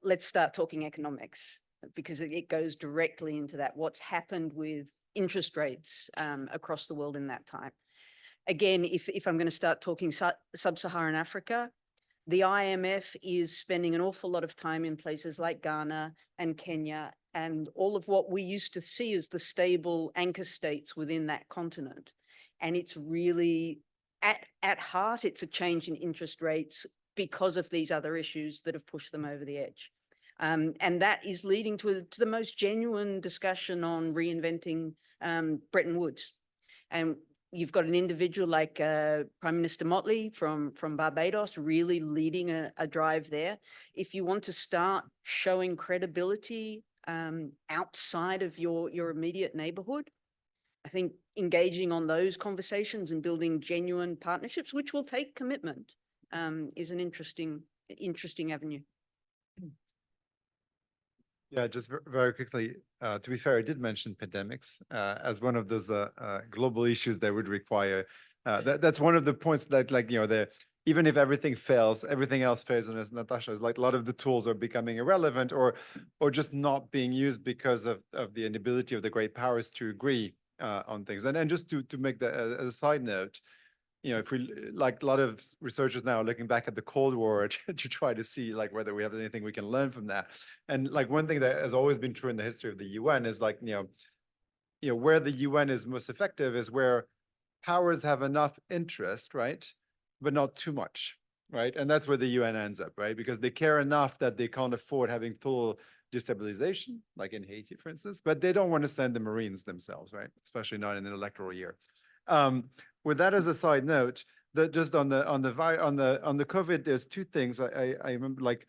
let's start talking economics, because it goes directly into that. What's happened with interest rates across the world in that time. Again, if I'm going to start talking sub-Saharan Africa, the IMF is spending an awful lot of time in places like Ghana and Kenya, and all of what we used to see as the stable anchor states within that continent. And it's really, at heart, it's a change in interest rates because of these other issues that have pushed them over the edge. And that is leading to the most genuine discussion on reinventing Bretton Woods. And you've got an individual like Prime Minister Motley from Barbados really leading a drive there. If you want to start showing credibility outside of your immediate neighborhood, I think engaging on those conversations and building genuine partnerships, which will take commitment, is an interesting avenue. Yeah, just very quickly, to be fair, I did mention pandemics as one of those global issues that would require, that's one of the points that, like, you know, even if everything fails, everything else fails. And as Natascha is like, a lot of the tools are becoming irrelevant or just not being used because of the inability of the great powers to agree on things. And just to make that as a side note, you know, if we, like a lot of researchers now are looking back at the Cold War to try to see like whether we have anything we can learn from that. And like one thing that has always been true in the history of the UN is like, you know, where the UN is most effective is where powers have enough interest, right? But not too much, right? And that's where the UN ends up, right? Because they care enough that they can't afford having total destabilization, like in Haiti, for instance, but they don't want to send the Marines themselves, right? Especially not in an electoral year. With that as a side note, that just on the COVID, there's two things I remember. Like,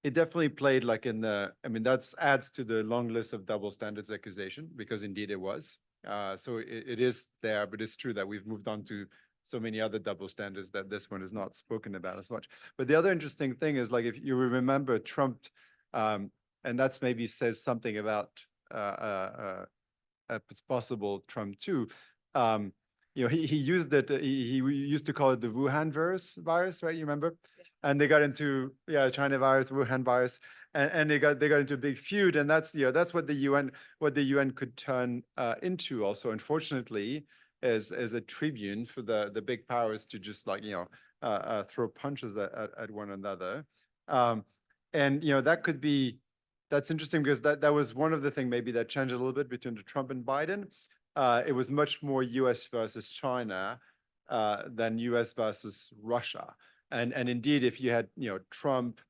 it definitely played like in the. I mean, that's adds to the long list of double standards accusation, because indeed it was. So it is there, but it's true that we've moved on to so many other double standards that this one is not spoken about as much. But the other interesting thing is, like, if you remember Trump, and that's maybe says something about a possible Trump too. You know, he used it. He used to call it the Wuhan virus, right? You remember? Yeah. And they got into China virus, Wuhan virus, and they got into a big feud. And that's that's what the UN could turn into. Also, unfortunately, as a tribune for the big powers to just like throw punches at one another. And that could be. That's interesting because that was one of the things maybe that changed a little bit between the Trump and Biden. It was much more US versus China than US versus Russia. And indeed, if you had Trump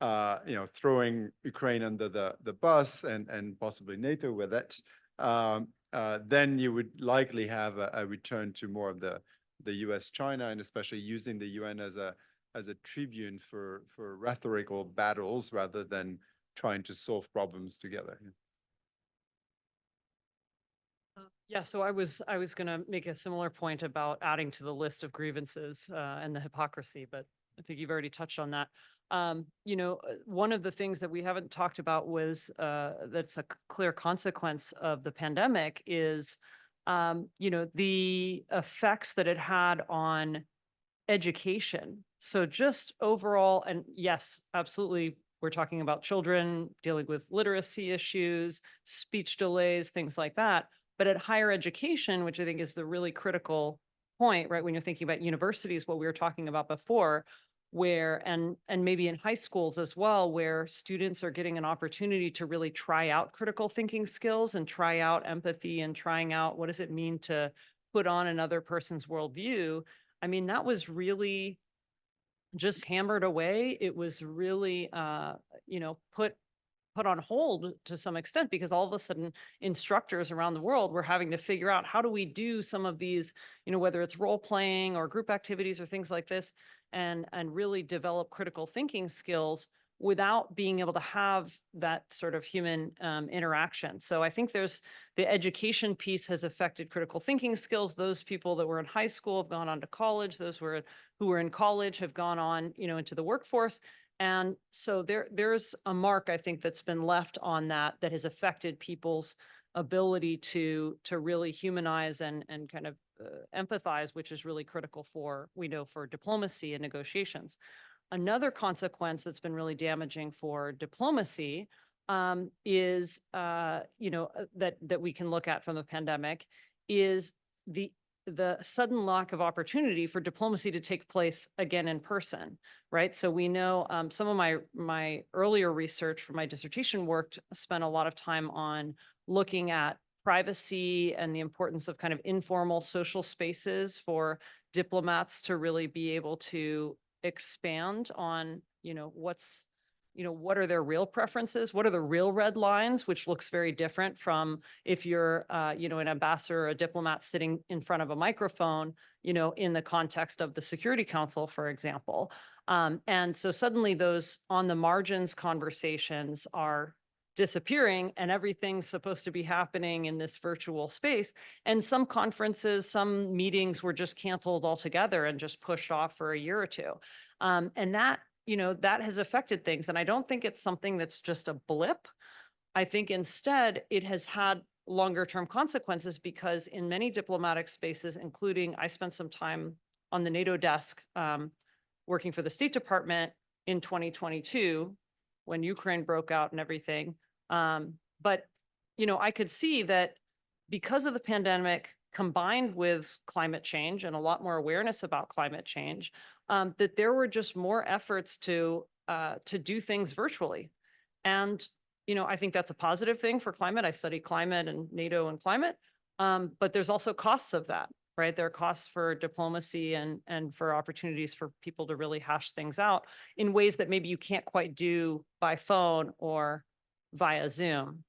throwing Ukraine under the bus and possibly NATO with it, then you would likely have a return to more of the the US, China, and especially using the UN as a tribune for rhetorical battles rather than trying to solve problems together. Yeah, so I was going to make a similar point about adding to the list of grievances and the hypocrisy, but I think you've already touched on that. You know, one of the things that we haven't talked about was that's a clear consequence of the pandemic is, you know, the effects that it had on education. So just overall, and yes, absolutely, we're talking about children dealing with literacy issues, speech delays, things like that. But at higher education, which I think is the really critical point, right? When you're thinking about universities, what we were talking about before, where and maybe in high schools as well, where students are getting an opportunity to really try out critical thinking skills and try out empathy and trying out what does it mean to put on another person's worldview. I mean, that was really just hammered away. It was really, you know, put on hold to some extent because all of a sudden instructors around the world were having to figure out how do we do some of these, you know, whether it's role playing or group activities or things like this, and really develop critical thinking skills without being able to have that sort of human interaction. So I think there's the education piece has affected critical thinking skills. Those people that were in high school have gone on to college. Those who were in college have gone on, you know, into the workforce. And so there's a mark, I think, that's been left on that has affected people's ability to really humanize and kind of empathize, which is really critical for, we know, for diplomacy and negotiations. Another consequence that's been really damaging for diplomacy is, you know, that we can look at from the pandemic is the sudden lack of opportunity for diplomacy to take place again in person, right? So we know some of my earlier research for my dissertation work spent a lot of time on looking at privacy and the importance of kind of informal social spaces for diplomats to really be able to expand on, you know, what's, you know, what are their real preferences? What are the real red lines, which looks very different from if you're, you know, an ambassador or a diplomat sitting in front of a microphone, you know, in the context of the Security Council, for example. And so suddenly those on the margins conversations are disappearing and everything's supposed to be happening in this virtual space. And some conferences, some meetings were just canceled altogether and just pushed off for a year or two. And that, you know, that has affected things. And I don't think it's something that's just a blip. I think instead it has had longer term consequences because in many diplomatic spaces, including I spent some time on the NATO desk working for the State Department in 2022 when Ukraine broke out and everything. But, you know, I could see that because of the pandemic combined with climate change and a lot more awareness about climate change, that there were just more efforts to do things virtually. And, you know, I think that's a positive thing for climate. I study climate and NATO and climate, but there's also costs of that, right? There are costs for diplomacy and for opportunities for people to really hash things out in ways that maybe you can't quite do by phone or via Zoom.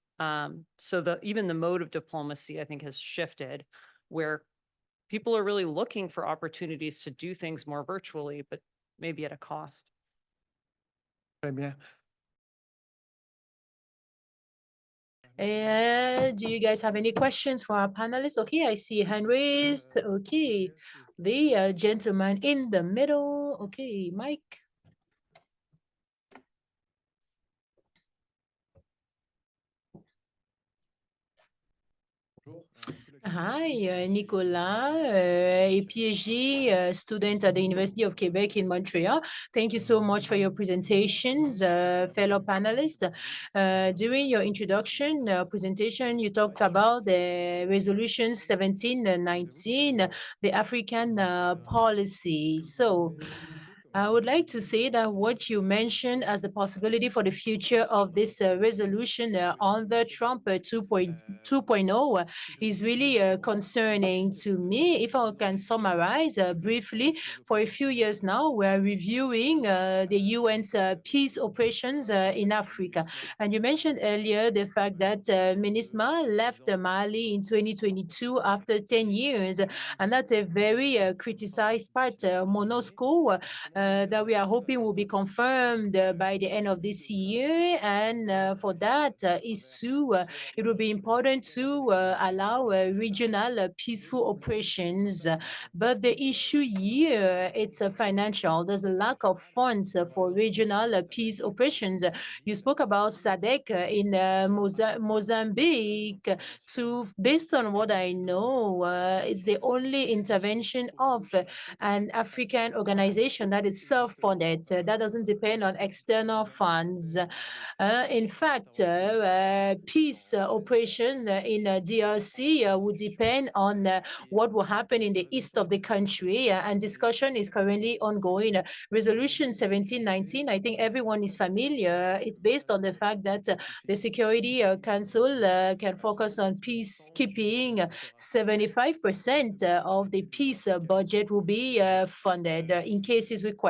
So even the mode of diplomacy, I think, has shifted where people are really looking for opportunities to do things more virtually, but maybe at a cost. Yeah. Do you guys have any questions for our panelists? Okay, I see a hand raised. Okay, the gentleman in the middle. Okay, Mike. Hi, Nicolas, student at the University of Quebec in Montreal. Thank you so much for your presentations, fellow panelists. During your introduction presentation, you talked about the Resolution 1719, the African policy. So I would like to say that what you mentioned as the possibility for the future of this resolution on the Trump 2.0 is really concerning to me. If I can summarize briefly, for a few years now, we're reviewing the UN's peace operations in Africa. And you mentioned earlier the fact that MINISMA left Mali in 2022 after 10 years. And that's a very criticized part. MONUSCO that we are hoping will be confirmed by the end of this year. And for that it will be important to allow regional peaceful operations. But the issue here, it's financial. There's a lack of funds for regional peace operations. You spoke about SADC in Mozambique. Based on what I know, it's the only intervention of an African organization that is self-funded, that doesn't depend on external funds. In fact, peace operation in DRC would depend on what will happen in the east of the country, and discussion is currently ongoing. Resolution 1719, I think everyone is familiar. It's based on the fact that the Security Council can focus on peacekeeping. 75% of the peace budget will be funded in cases requested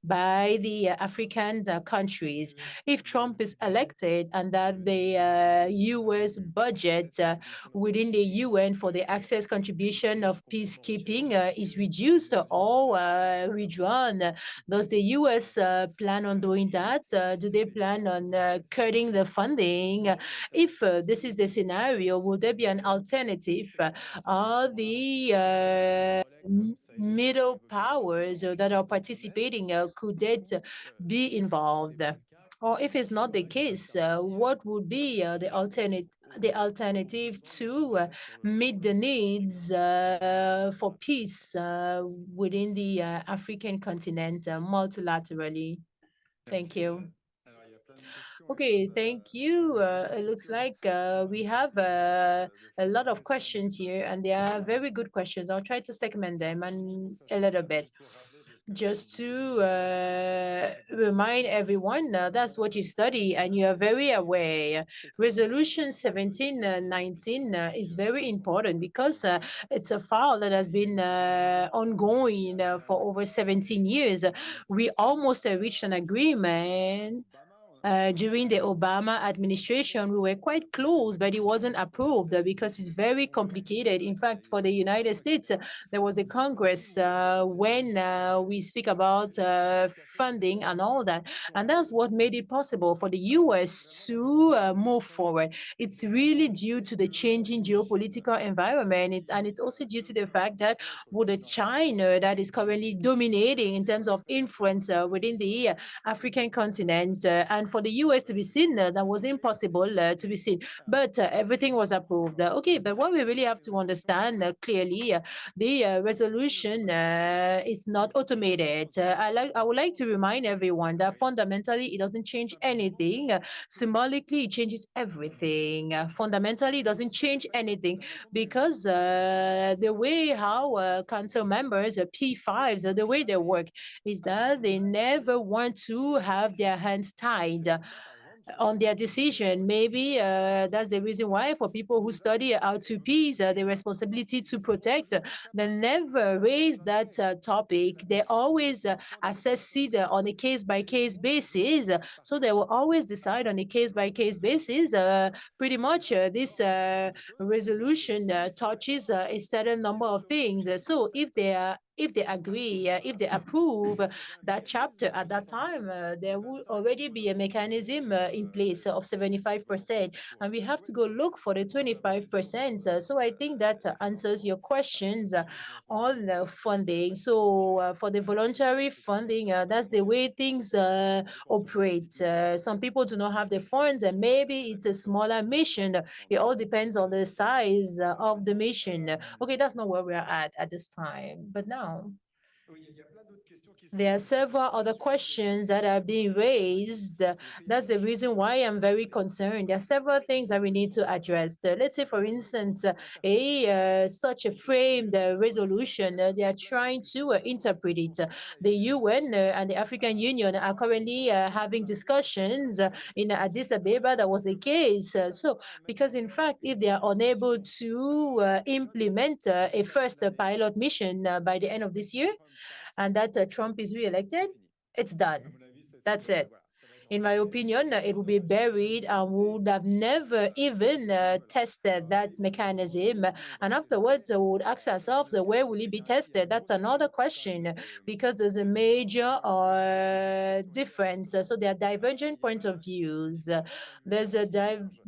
by the African countries. If Trump is elected and that the U.S. budget within the UN for the access contribution of peacekeeping is reduced or withdrawn, does the U.S. plan on doing that? Do they plan on cutting the funding? If this is the scenario, will there be an alternative? Are the middle powers that are participating, could that be involved? Or if it's not the case, what would be the alternative to meet the needs for peace within the African continent multilaterally? Thank you. Okay, thank you. It looks like we have a lot of questions here, and they are very good questions. I'll try to segment them a little bit. Just to remind everyone, that's what you study, and you are very aware. Resolution 1719 is very important because it's a file that has been ongoing for over 17 years. We almost reached an agreement during the Obama administration. We were quite close, but it wasn't approved because it's very complicated. In fact, for the United States, there was a Congress when we speak about funding and all that. And that's what made it possible for the US to move forward. It's really due to the changing geopolitical environment. And it's also due to the fact that with China that is currently dominating in terms of influence within the African continent. And for the US to be seen, that was impossible to be seen. But everything was approved. Okay, but what we really have to understand clearly, the resolution is not automated. I would like to remind everyone that fundamentally it doesn't change anything. Symbolically, it changes everything. Fundamentally, it doesn't change anything because the way how council members, P5s, the way they work is that they never want to have their hands tied on their decision. Maybe that's the reason why for people who study how to peace, the responsibility to protect, they never raise that topic. They always assess it on a case-by-case basis. So they will always decide on a case-by-case basis. Pretty much this resolution touches a certain number of things. So if they agree, if they approve that chapter at that time, there will already be a mechanism in place of 75%. And we have to go look for the 25%. So I think that answers your questions on the funding. So for the voluntary funding, that's the way things operate. Some people do not have the funds, and maybe it's a smaller mission. It all depends on the size of the mission. Okay, that's not where we're at this time. But now, There are several other questions that are being raised. That's the reason why I'm very concerned. There are several things that we need to address. Let's say, for instance, such a framed resolution, they are trying to interpret it. The UN and the African Union are currently having discussions in Addis Ababa. That was the case. So, because in fact, if they are unable to implement a first pilot mission by the end of this year, and that Trump is reelected, it's done. That's it. In my opinion, it would be buried and would have never even tested that mechanism. And afterwards, we would ask ourselves, where will it be tested? That's another question, because there's a major difference. So there are divergent points of views. There's a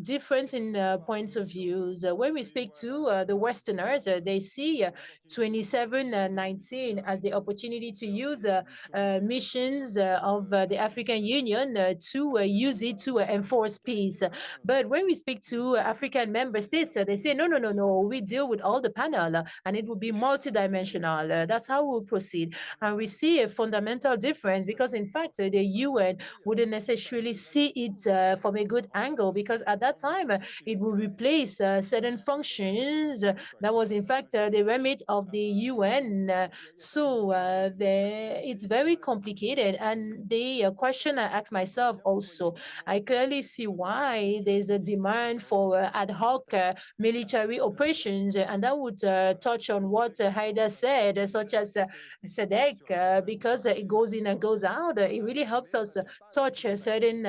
difference in points of views. When we speak to the Westerners, they see 2719 as the opportunity to use missions of the African Union to use it to enforce peace. But when we speak to African member states, they say, no, no, no, no, we deal with all the panel and it will be multidimensional. That's how we'll proceed. And we see a fundamental difference because, in fact, the UN wouldn't necessarily see it from a good angle because at that time, it will replace certain functions that was, in fact, the remit of the UN. So it's very complicated. And the question I ask myself also, I clearly see why there's a demand for ad hoc military operations, and that would touch on what Heidi said, such as SEDEC, because it goes in and goes out. It really helps us touch certain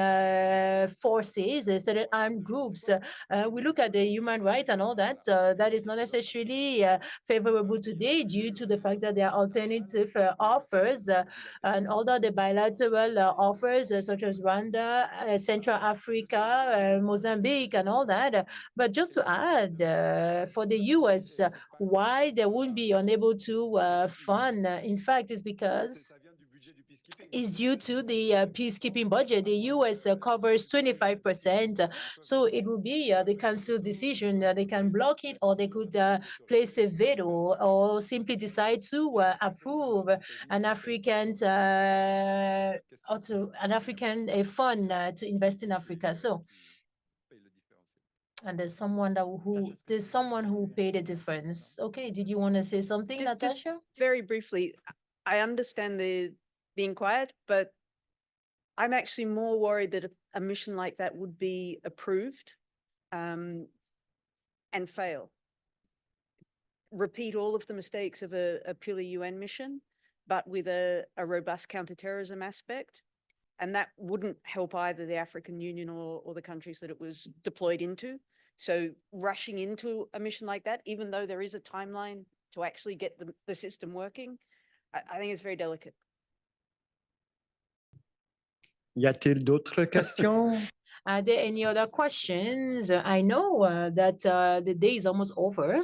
forces, certain armed groups. We look at the human rights and all that. That is not necessarily favorable today due to the fact that there are alternative offers. And although the bilateral offers such as Rwanda, Central Africa, Mozambique, and all that. But just to add, for the US, why they wouldn't be unable to fund, in fact, is because is due to the peacekeeping budget. The US covers 25%. So it will be the council's decision. They can block it or they could place a veto or simply decide to approve an African fund to invest in Africa. So, and there's someone who paid a difference. Okay, did you want to say something, Natascha? Very briefly, I understand the inquiry, but I'm actually more worried that a mission like that would be approved and fail. Repeat all of the mistakes of a purely UN mission, but with a robust counterterrorism aspect. And that wouldn't help either the African Union or the countries that it was deployed into. So rushing into a mission like that, even though there is a timeline to actually get the system working, I think it's very delicate. Y a-t-il d'autres questions? Are there any other questions? I know that the day is almost over.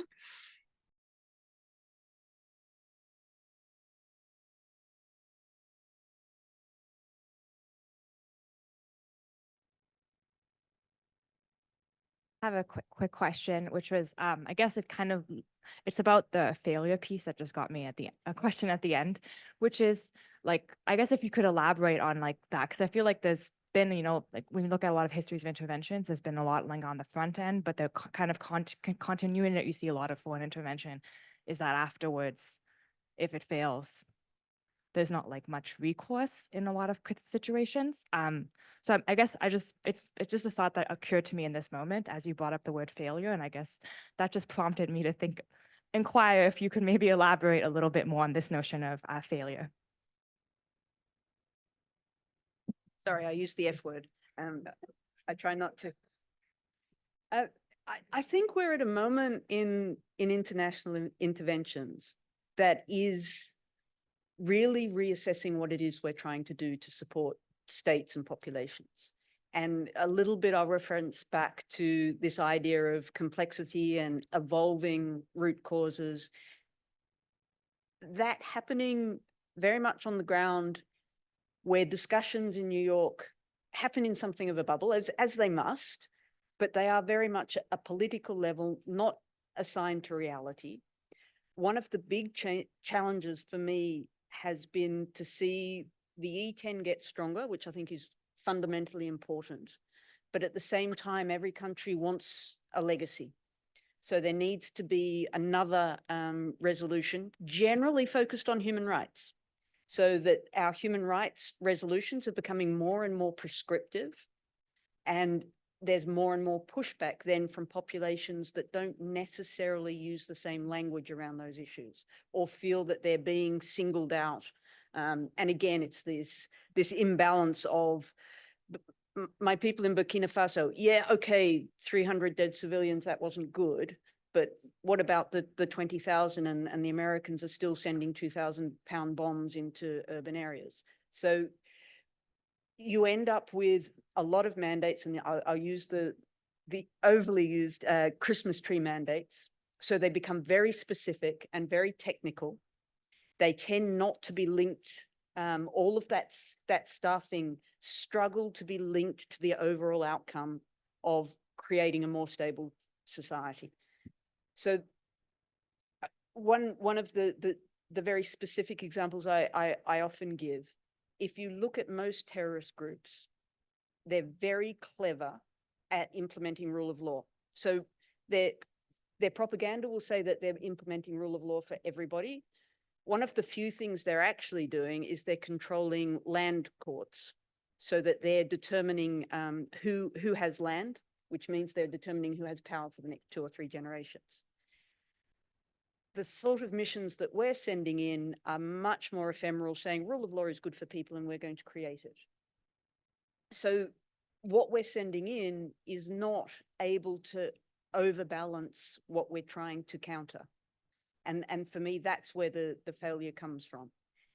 I have a quick question, which was, I guess it's about the failure piece that just got me at a question at the end, which is like, I guess if you could elaborate on like that, because I feel like there's been, like when you look at a lot of histories of interventions, there's been a lot like on the front end, but the kind of continuity that you see a lot of foreign intervention is that afterwards, if it fails, there's not like much recourse in a lot of situations. So I guess it's just a thought that occurred to me in this moment as you brought up the word failure. And I guess that just prompted me to inquire if you could maybe elaborate a little bit more on this notion of failure. Sorry, I used the F word. I try not to. I think we're at a moment in international interventions that is really reassessing what it is we're trying to do to support states and populations. And a little bit I'll reference back to this idea of complexity and evolving root causes. That happening very much on the ground where discussions in New York happen in something of a bubble, as they must, but they are very much a political level, not assigned to reality. One of the big challenges for me has been to see the E10 get stronger, which I think is fundamentally important. But at the same time, every country wants a legacy. So there needs to be another resolution, generally focused on human rights, so that our human rights resolutions are becoming more and more prescriptive, and there's more and more pushback then from populations that don't necessarily use the same language around those issues or feel that they're being singled out. And again, it's this imbalance of my people in Burkina Faso. Yeah, okay, 300 dead civilians, that wasn't good. But what about the 20,000 and the Americans are still sending 2,000-pound bombs into urban areas? So you end up with a lot of mandates, and I'll use the overly used Christmas tree mandates. So they become very specific and very technical. They tend not to be linked. All of that staffing struggle to be linked to the overall outcome of creating a more stable society. So one of the very specific examples I often give, if you look at most terrorist groups, they're very clever at implementing rule of law. So their propaganda will say that they're implementing rule of law for everybody. One of the few things they're actually doing is they're controlling land courts, so that they're determining who has land, which means they're determining who has power for the next 2 or 3 generations. The sort of missions that we're sending in are much more ephemeral, saying rule of law is good for people and we're going to create it. So what we're sending in is not able to overbalance what we're trying to counter. And for me, that's where the failure comes from.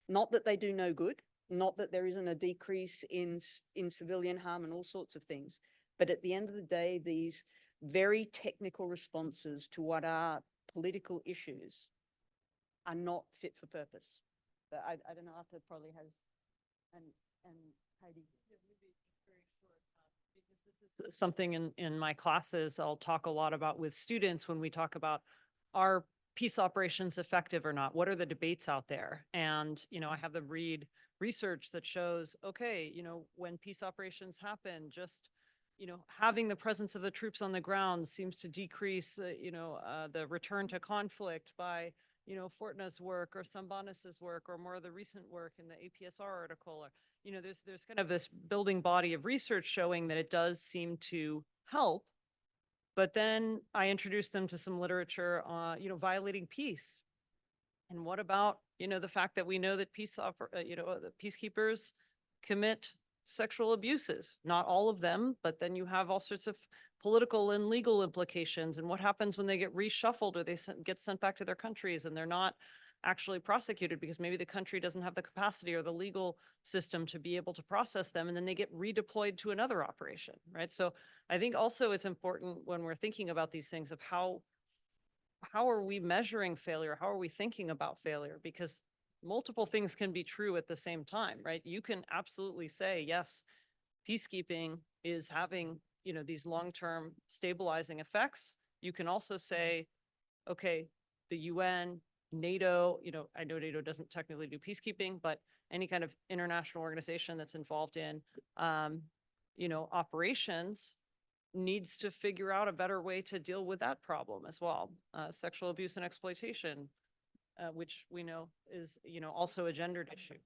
Not that they do no good, not that there isn't a decrease in civilian harm and all sorts of things, but at the end of the day, these very technical responses to what are political issues are not fit for purpose. But I don't know, Arthur probably has, and Heidi. Something in my classes I'll talk a lot about with students when we talk about are peace operations effective or not? What are the debates out there? And, I have them read research that shows, okay, when peace operations happen, just, having the presence of the troops on the ground seems to decrease, the return to conflict by, Fortna's work or Sambanis's work or more of the recent work in the APSR article. Or, there's kind of this building body of research showing that it does seem to help. But then I introduced them to some literature on, violating peace. And what about, the fact that we know that the peacekeepers commit sexual abuses? Not all of them, but then you have all sorts of political and legal implications. And what happens when they get reshuffled or they get sent back to their countries and they're not actually prosecuted because maybe the country doesn't have the capacity or the legal system to be able to process them, and then they get redeployed to another operation, right? So I think also it's important when we're thinking about these things of how are we measuring failure? How are we thinking about failure? Because multiple things can be true at the same time, right? You can absolutely say, yes, peacekeeping is having, these long-term stabilizing effects. You can also say, okay, the UN, NATO, I know NATO doesn't technically do peacekeeping, but any kind of international organization that's involved in, operations needs to figure out a better way to deal with that problem as well. Sexual abuse and exploitation, which we know is, also a gendered issue.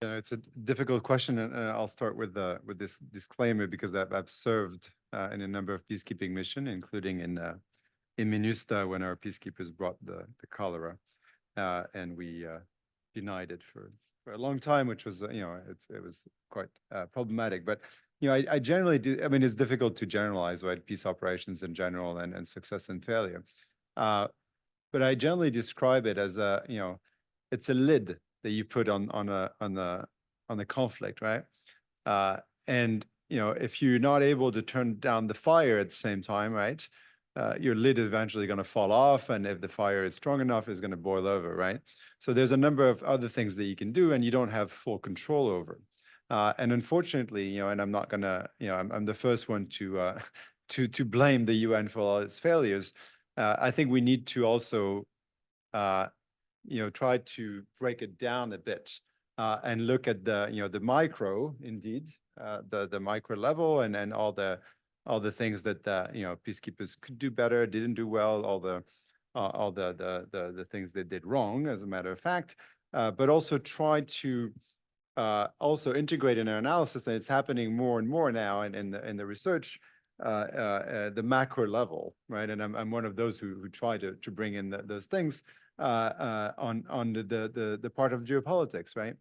It's a difficult question, and I'll start with this disclaimer because I've served in a number of peacekeeping missions, including in MINUSTA when our peacekeepers brought the cholera, and we denied it for a long time, which was it was quite problematic. But I generally do. I mean, it's difficult to generalize, right? Peace operations in general and success and failure, but I generally describe it as it's a lid that you put on a conflict, right? And if you're not able to turn down the fire at the same time, right? Your lid is eventually going to fall off, and if the fire is strong enough, it's going to boil over, right? So there's a number of other things that you can do, and you don't have full control over. And unfortunately, and I'm not going to, I'm the first one to blame the UN for all its failures. I think we need to also try to break it down a bit and look at the micro, indeed, the micro level, and all the things that peacekeepers could do better, didn't do well, all the things they did wrong, as a matter of fact, but also try to also integrate in our analysis, and it's happening more and more now in the research, the macro level, right? And I'm one of those who try to bring in those things on the part of geopolitics, right?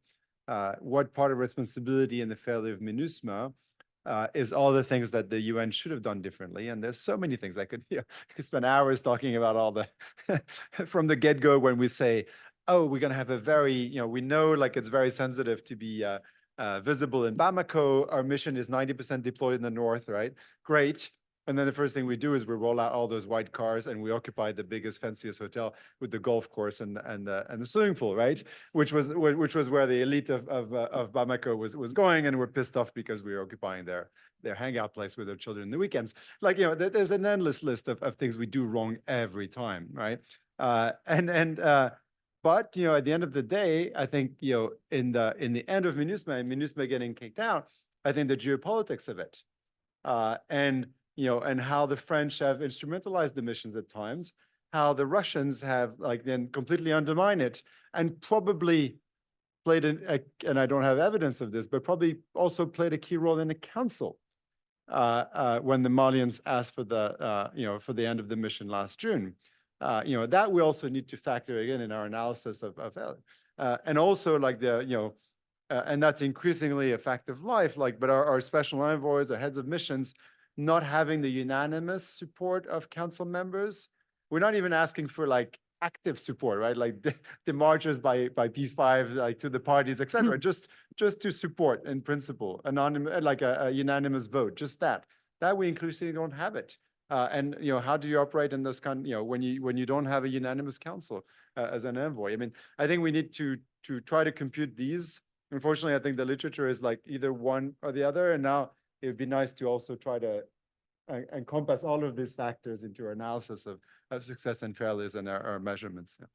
What part of responsibility in the failure of MINUSMA is all the things that the UN should have done differently. And there's so many things I could spend hours talking about all the, from the get-go when we say, oh, we're going to have a very, we know like it's very sensitive to be visible in Bamako. Our mission is 90% deployed in the north, right? Great. And then the first thing we do is we roll out all those white cars and we occupy the biggest, fanciest hotel with the golf course and the swimming pool, right? Which was where the elite of Bamako was going, and we're pissed off because we were occupying their hangout place with their children in the weekends. Like, there's an endless list of things we do wrong every time, right? But at the end of the day, I think in the end of MINUSMA and MINUSMA getting kicked out, I think the geopolitics of it and how the French have instrumentalized the missions at times, how the Russians have then completely undermined it, and probably played and I don't have evidence of this, but probably also played a key role in the council when the Malians asked for for the end of the mission last June. That we also need to factor in our analysis of and also and that's increasingly a fact of life, but our special envoys, our heads of missions, not having the unanimous support of council members. We're not even asking for active support, right? Like the marches by P5 to the parties, etc. Just to support in principle, anonymous, like a unanimous vote, just that we increasingly don't have it. And how do you operate in this when you don't have a unanimous council as an envoy? I mean, I think we need to try to compute these. Unfortunately, I think the literature is either one or the other, and now it would be nice to also try to encompass all of these factors into our analysis of success and failures and our measurements. Yeah.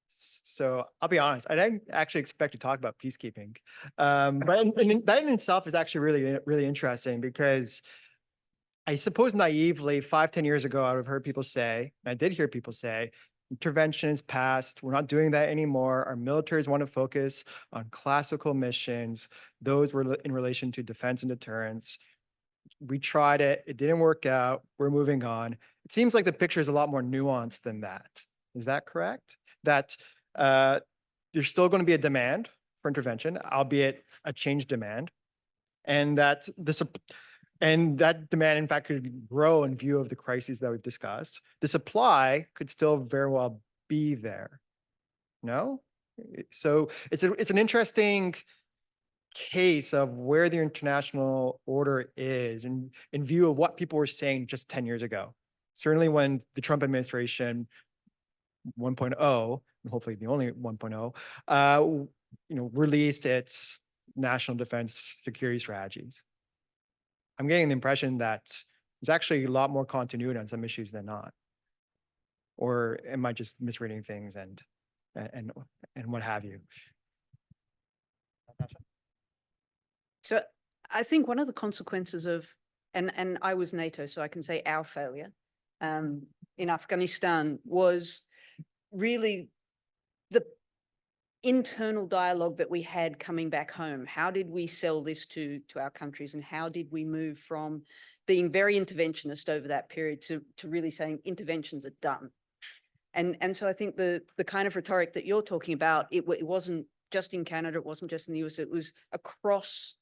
So I'll be honest, I didn't actually expect to talk about peacekeeping, but that in itself is actually really, really interesting, because I suppose naively 5-10 years ago, I would have heard people say, and I did hear people say, intervention is past. We're not doing that anymore. Our militaries want to focus on classical missions. Those were in relation to defense and deterrence. We tried it. It didn't work out. We're moving on. It seems like the picture is a lot more nuanced than that. Is that correct? That there's still going to be a demand for intervention, albeit a changed demand, and that that demand, in fact, could grow in view of the crises that we've discussed. The supply could still very well be there. No? So it's an interesting case of where the international order is in view of what people were saying just 10 years ago. Certainly when the Trump administration 1.0, and hopefully the only 1.0, released its national defense security strategies. I'm getting the impression that there's actually a lot more continuity on some issues than not. Or am I just misreading things and what have you? Natascha? So I think one of the consequences of, and I was NATO, so I can say our failure in Afghanistan was really the internal dialogue that we had coming back home. How did we sell this to our countries, and how did we move from being very interventionist over that period to really saying interventions are done? And so I think the kind of rhetoric that you're talking about, it wasn't just in Canada, it wasn't just in the US, it was across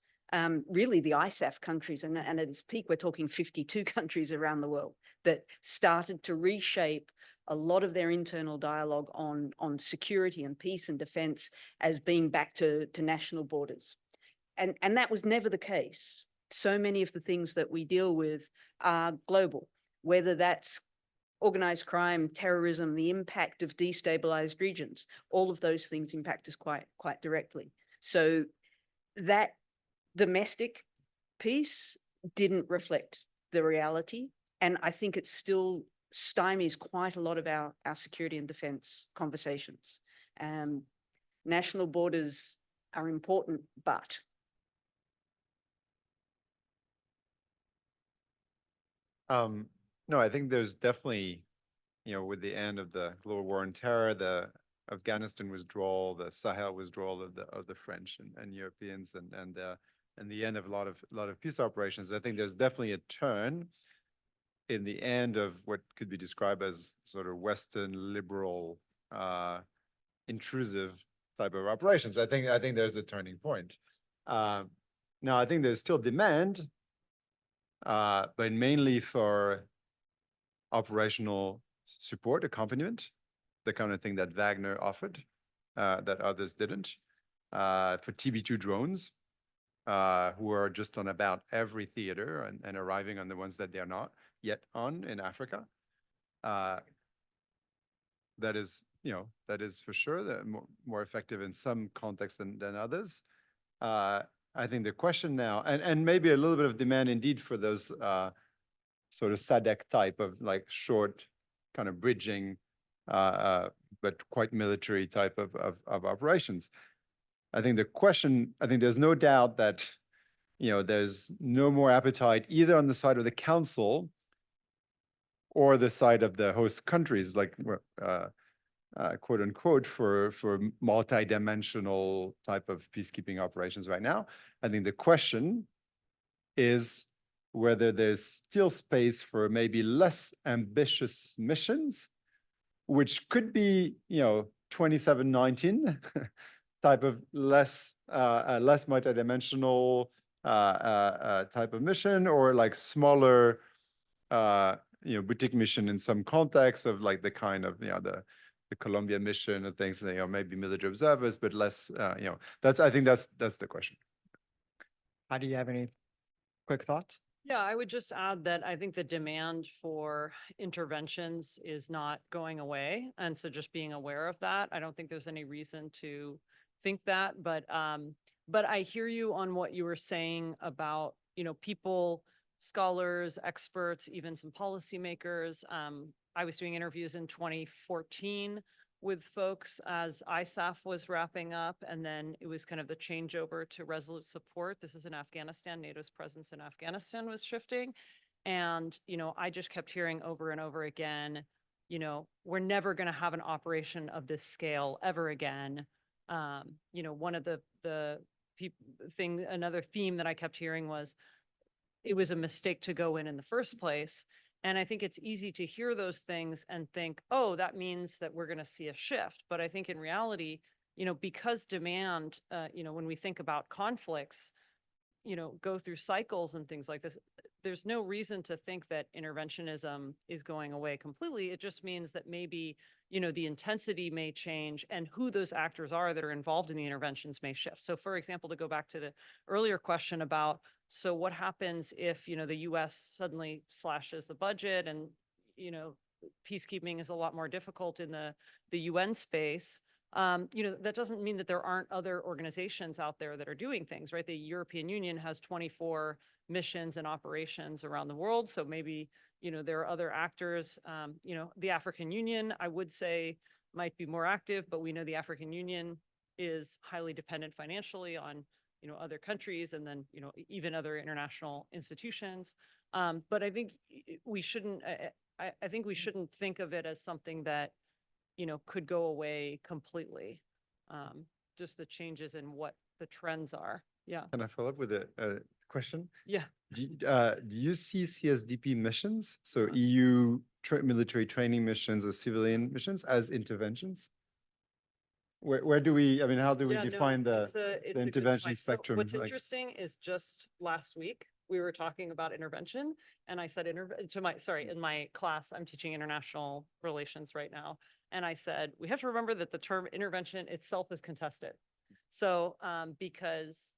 really the ISAF countries, and at its peak, we're talking 52 countries around the world that started to reshape a lot of their internal dialogue on security and peace and defense as being back to national borders. And that was never the case. So many of the things that we deal with are global, whether that's organized crime, terrorism, the impact of destabilized regions, all of those things impact us quite directly. So that domestic piece didn't reflect the reality. And I think it's still stymies quite a lot of our security and defense conversations. National borders are important, but No, I think there's definitely, with the end of the global war on terror, the Afghanistan withdrawal, the Sahel withdrawal of the French and Europeans, and the end of a lot of peace operations, I think there's definitely a turn in the end of what could be described as sort of Western liberal, intrusive type of operations. I think there's a turning point. Now, I think there's still demand, but mainly for operational support, accompaniment, the kind of thing that Wagner offered, that others didn't. For TB2 drones, who are just on about every theater and arriving on the ones that they're not yet on in Africa. That is for sure more effective in some contexts than others. I think the question now, and maybe a little bit of demand indeed for those sort of SADC type of like short kind of bridging, but quite military type of operations. I think there's no doubt that, there's no more appetite either on the side of the council or the side of the host countries, like quote unquote, for multi-dimensional type of peacekeeping operations right now. I think the question is whether there's still space for maybe less ambitious missions, which could be, 2719 type of less multidimensional type of mission, or like smaller, boutique mission in some context of like the kind of, the Colombia mission and things, maybe military observers, but less, I think that's the question. How do you have any quick thoughts? Yeah, I would just add that I think the demand for interventions is not going away. And so just being aware of that, I don't think there's any reason to think that. But I hear you on what you were saying about, people, scholars, experts, even some policymakers. I was doing interviews in 2014 with folks as ISAF was wrapping up, and then it was kind of the changeover to resolute support. This is in Afghanistan. NATO's presence in Afghanistan was shifting. And, I just kept hearing over and over again, we're never going to have an operation of this scale ever again. One of another theme that I kept hearing was it was a mistake to go in the first place. And I think it's easy to hear those things and think, oh, that means that we're going to see a shift. But I think in reality, because demand, when we think about conflicts, go through cycles and things like this, there's no reason to think that interventionism is going away completely. It just means that maybe, the intensity may change and who those actors are that are involved in the interventions may shift. So for example, to go back to the earlier question about, so what happens if, the US suddenly slashes the budget and, peacekeeping is a lot more difficult in the UN space? That doesn't mean that there aren't other organizations out there that are doing things, right? The European Union has 24 missions and operations around the world. So maybe, there are other actors, the African Union, I would say, might be more active, but we know the African Union is highly dependent financially on, other countries, and then, even other international institutions. But I think we shouldn't, I think we shouldn't think of it as something that, could go away completely. Just the changes in what the trends are. Yeah. Can I follow up with a question? Yeah. Do you see CSDP missions, so EU military training missions or civilian missions, as interventions? Where do we, how do we define the intervention spectrum? So what's interesting is just last week, we were talking about intervention, and I said, in my class, I'm teaching international relations right now. And I said, we have to remember that the term intervention itself is contested. So because,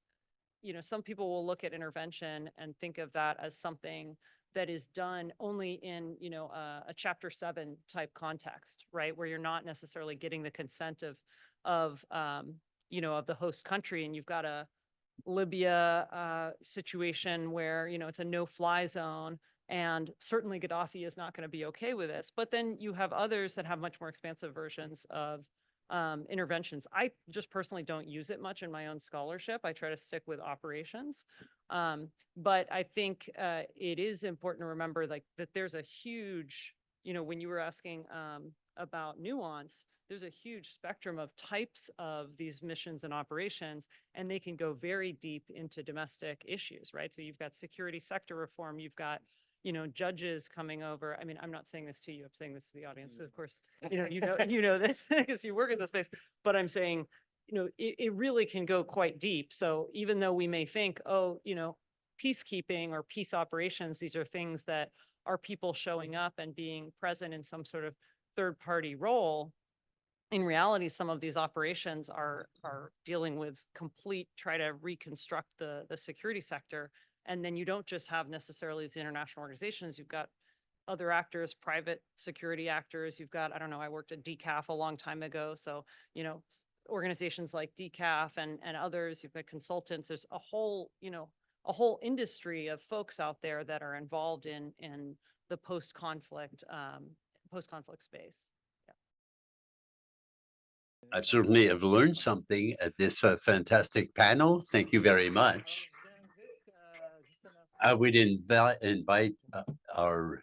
some people will look at intervention and think of that as something that is done only in, a Chapter 7 type context, right? Where you're not necessarily getting the consent of the host country, and you've got a Libya situation where, it's a no-fly zone. And certainly Gaddafi is not going to be okay with this. But then you have others that have much more expansive versions of interventions. I just personally don't use it much in my own scholarship. I try to stick with operations. But I think it is important to remember like that there's a huge, when you were asking about nuance, there's a huge spectrum of types of these missions and operations, and they can go very deep into domestic issues, right? So you've got security sector reform, you've got judges coming over. I mean, I'm not saying this to you, I'm saying this to the audience. So of course, you know this because you work in this space, but I'm saying, it really can go quite deep. So even though we may think, oh, peacekeeping or peace operations, these are things that are people showing up and being present in some sort of third party role. In reality, some of these operations are dealing with try to reconstruct the security sector. And then you don't just have necessarily these international organizations, you've got other actors, private security actors. You've got, I don't know, I worked at DCAF a long time ago. So, organizations like DCAF and others, you've got consultants, there's a whole industry of folks out there that are involved in the post-conflict space. I certainly have learned something at this fantastic panel. Thank you very much. I would invite our.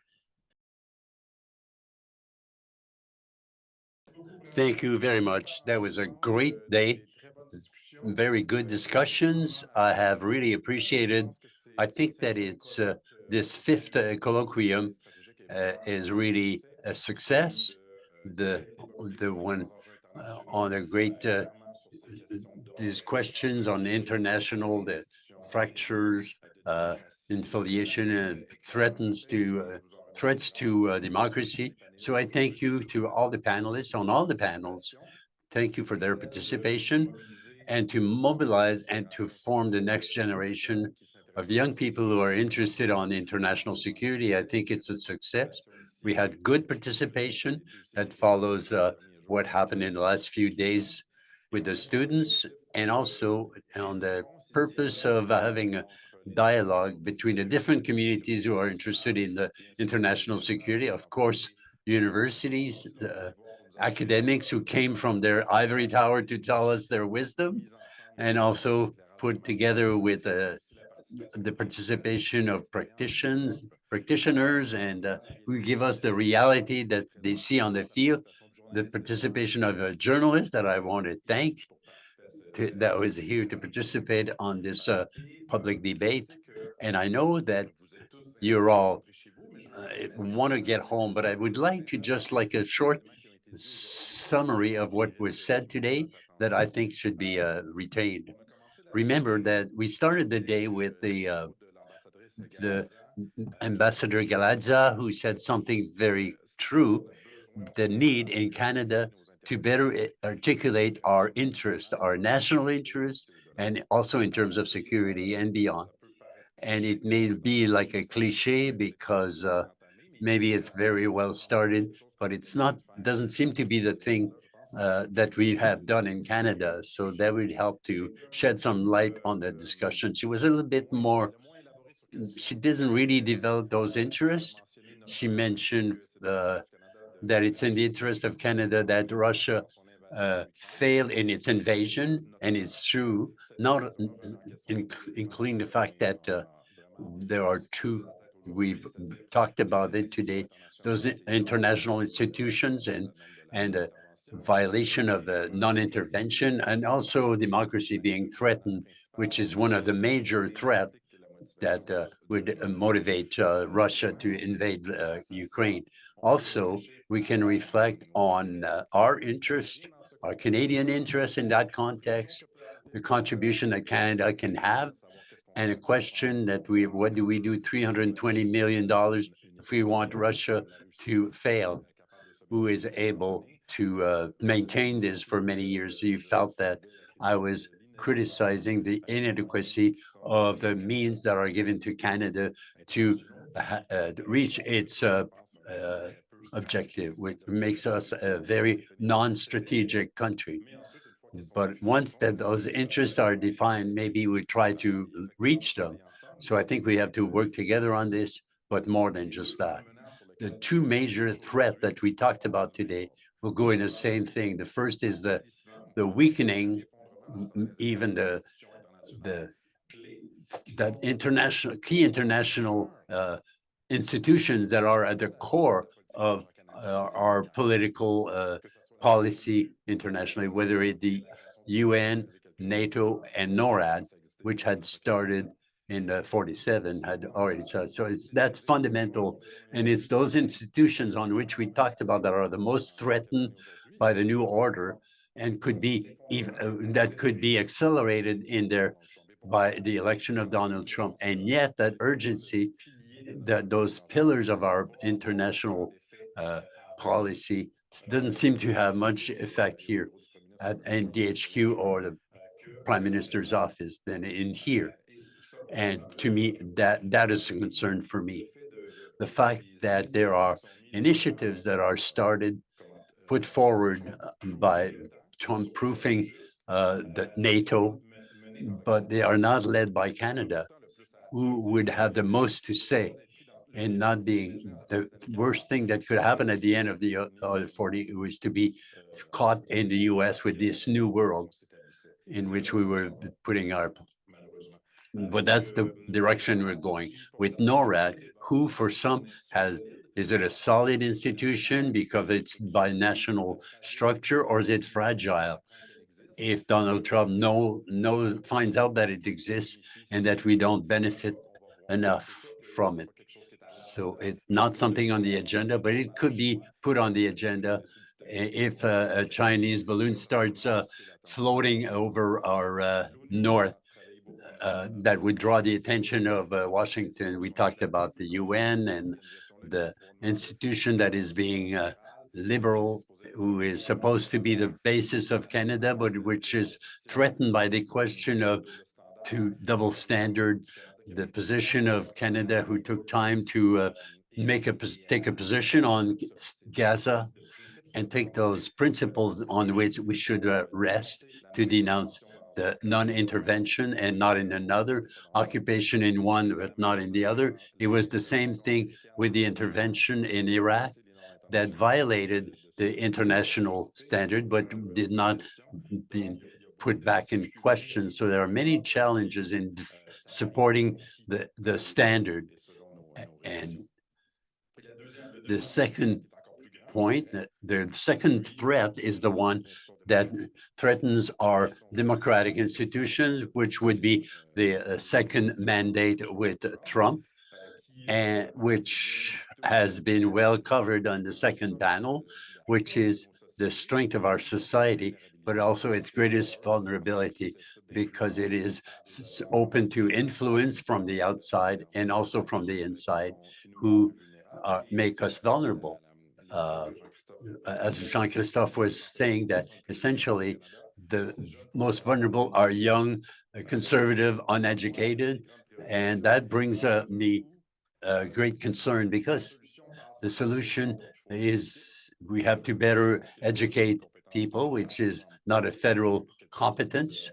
Thank you very much. That was a great day. Very good discussions. I have really appreciated. I think that it's this fifth colloquium is really a success. The one on a great these questions on international the fractures, infiliation, and threats to democracy. So I thank you to all the panelists on all the panels. Thank you for their participation and to mobilize and to form the next generation of young people who are interested on international security. I think it's a success. We had good participation that follows what happened in the last few days with the students, and also on the purpose of having a dialogue between the different communities who are interested in the international security. Of course, universities, academics who came from their ivory tower to tell us their wisdom, and also put together with the participation of practitioners, and who give us the reality that they see on the field, the participation of a journalist that I want to thank that was here to participate on this public debate. And I know that you're all want to get home, but I would like to just like a short summary of what was said today that I think should be retained. Remember that we started the day with the Ambassador Galadza, who said something very true, the need in Canada to better articulate our interest, our national interest, and also in terms of security and beyond. And it may be like a cliche because maybe it's very well started, but it's not, doesn't seem to be the thing that we have done in Canada. So that would help to shed some light on the discussion. She was a little bit more, she doesn't really develop those interests. She mentioned that it's in the interest of Canada that Russia failed in its invasion, and it's true, not including the fact that there are two, we've talked about it today, those international institutions and a violation of the non-intervention, and also democracy being threatened, which is one of the major threats that would motivate Russia to invade Ukraine. Also, we can reflect on our interest, our Canadian interest in that context, the contribution that Canada can have, and a question that what do we do $320 million if we want Russia to fail? Who is able to maintain this for many years? You felt that I was criticizing the inadequacy of the means that are given to Canada to reach its objective, which makes us a very non-strategic country. But once that those interests are defined, maybe we try to reach them. So I think we have to work together on this. but more than just that. The two major threats that we talked about today will go in the same thing. The first is the weakening, even the that international key international institutions that are at the core of our political policy internationally, whether it the UN, NATO, and NORAD, which had started in 47, had already started. So that's fundamental, and it's those institutions on which we talked about that are the most threatened by the new order, and could be even that could be accelerated in their by the election of Donald Trump. And yet that urgency, that those pillars of our international policy doesn't seem to have much effect here at NDHQ or the Prime Minister's office than in here. And to me, that is a concern for me. The fact that there are initiatives that are started, put forward by Trump-proofing the NATO, but they are not led by Canada, who would have the most to say, and not being the worst thing that could happen at the end of the 40 was to be caught in the US with this new world in which we were putting our, but that's the direction we're going with NORAD, who for some is it a solid institution because it's by national structure, or is it fragile? If Donald Trump finds out that it exists and that we don't benefit enough from it. So it's not something on the agenda, but it could be put on the agenda if a Chinese balloon starts floating over our north. That would draw the attention of Washington. We talked about the UN and the institution that is being liberal, who is supposed to be the basis of Canada, but which is threatened by the question of double standard, the position of Canada, who took time to take a position on Gaza and take those principles on which we should rest to denounce the non-intervention and not in another, occupation in one but not in the other. It was the same thing with the intervention in Iraq that violated the international standard but did not be put back in question. So there are many challenges in supporting the standard. And the second point, the second threat is the one that threatens our democratic institutions, which would be the second mandate with Trump, and which has been well covered on the second panel, which is the strength of our society, but also its greatest vulnerability, because it is open to influence from the outside and also from the inside, who make us vulnerable. As Jean-Christophe was saying, that essentially the most vulnerable are young, conservative, uneducated, and that brings me great concern, because the solution is we have to better educate people, which is not a federal competence,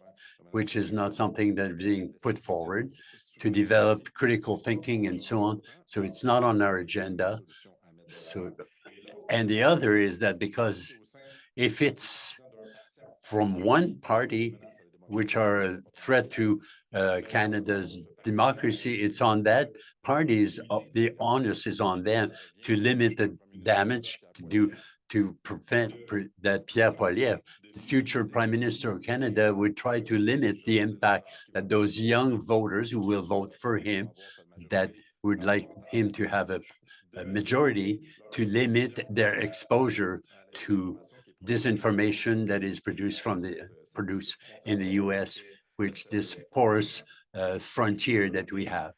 which is not something that is being put forward, to develop critical thinking and so on. So it's not on our agenda. So, and the other is that because if it's from one party, which are a threat to Canada's democracy, it's on that parties, the onus is on them to limit the damage, to prevent that Pierre Poilievre, the future Prime Minister of Canada, would try to limit the impact that those young voters who will vote for him, that would like him to have a majority, to limit their exposure to disinformation that is produced in the US, which this porous frontier that we have,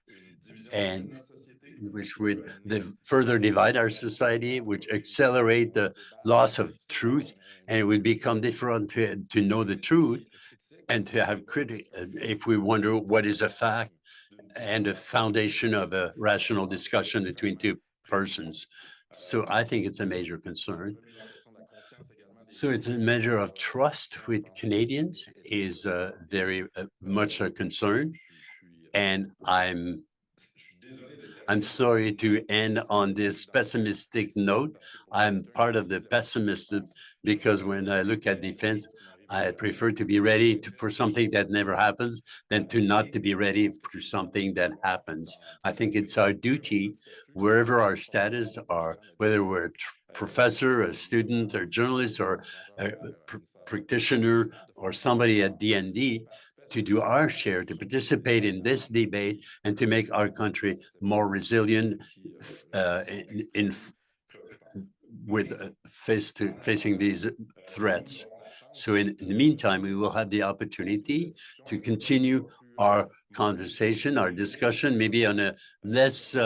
and which would further divide our society, which accelerate the loss of truth, and it would become different to know the truth and to have if we wonder what is a fact and a foundation of a rational discussion between two persons. So I think it's a major concern. So it's a measure of trust with Canadians is very much a concern. And I'm sorry to end on this pessimistic note. I'm part of the pessimistic because when I look at defense, I prefer to be ready for something that never happens than to not to be ready for something that happens. I think it's our duty, wherever our status are, whether we're a professor, a student, or journalist, or a practitioner, or somebody at DND, to do our share, to participate in this debate, and to make our country more resilient in with facing these threats. So in the meantime, we will have the opportunity to continue our conversation, our discussion, maybe on a less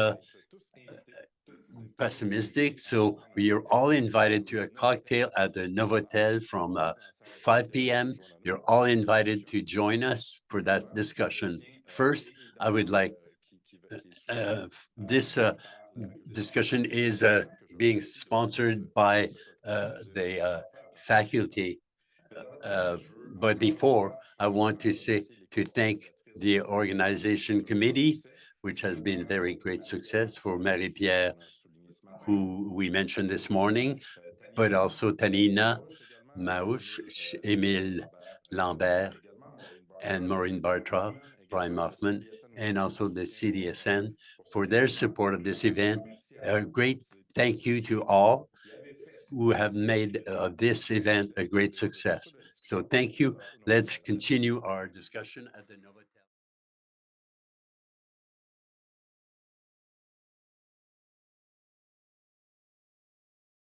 pessimistic. So we are all invited to a cocktail at the Novotel from 5 p.m. You're all invited to join us for that discussion. First, I would like this discussion is being sponsored by the faculty. But before, I want to say to thank the organization committee, which has been very great success for Marie-Pierre, who we mentioned this morning, but also Tanina Mauch, Emile Lambert, and Maureen Bartra, Brian Moffman, and also the CDSN for their support of this event. A great thank you to all who have made this event a great success. So thank you. Let's continue our discussion at the Novotel.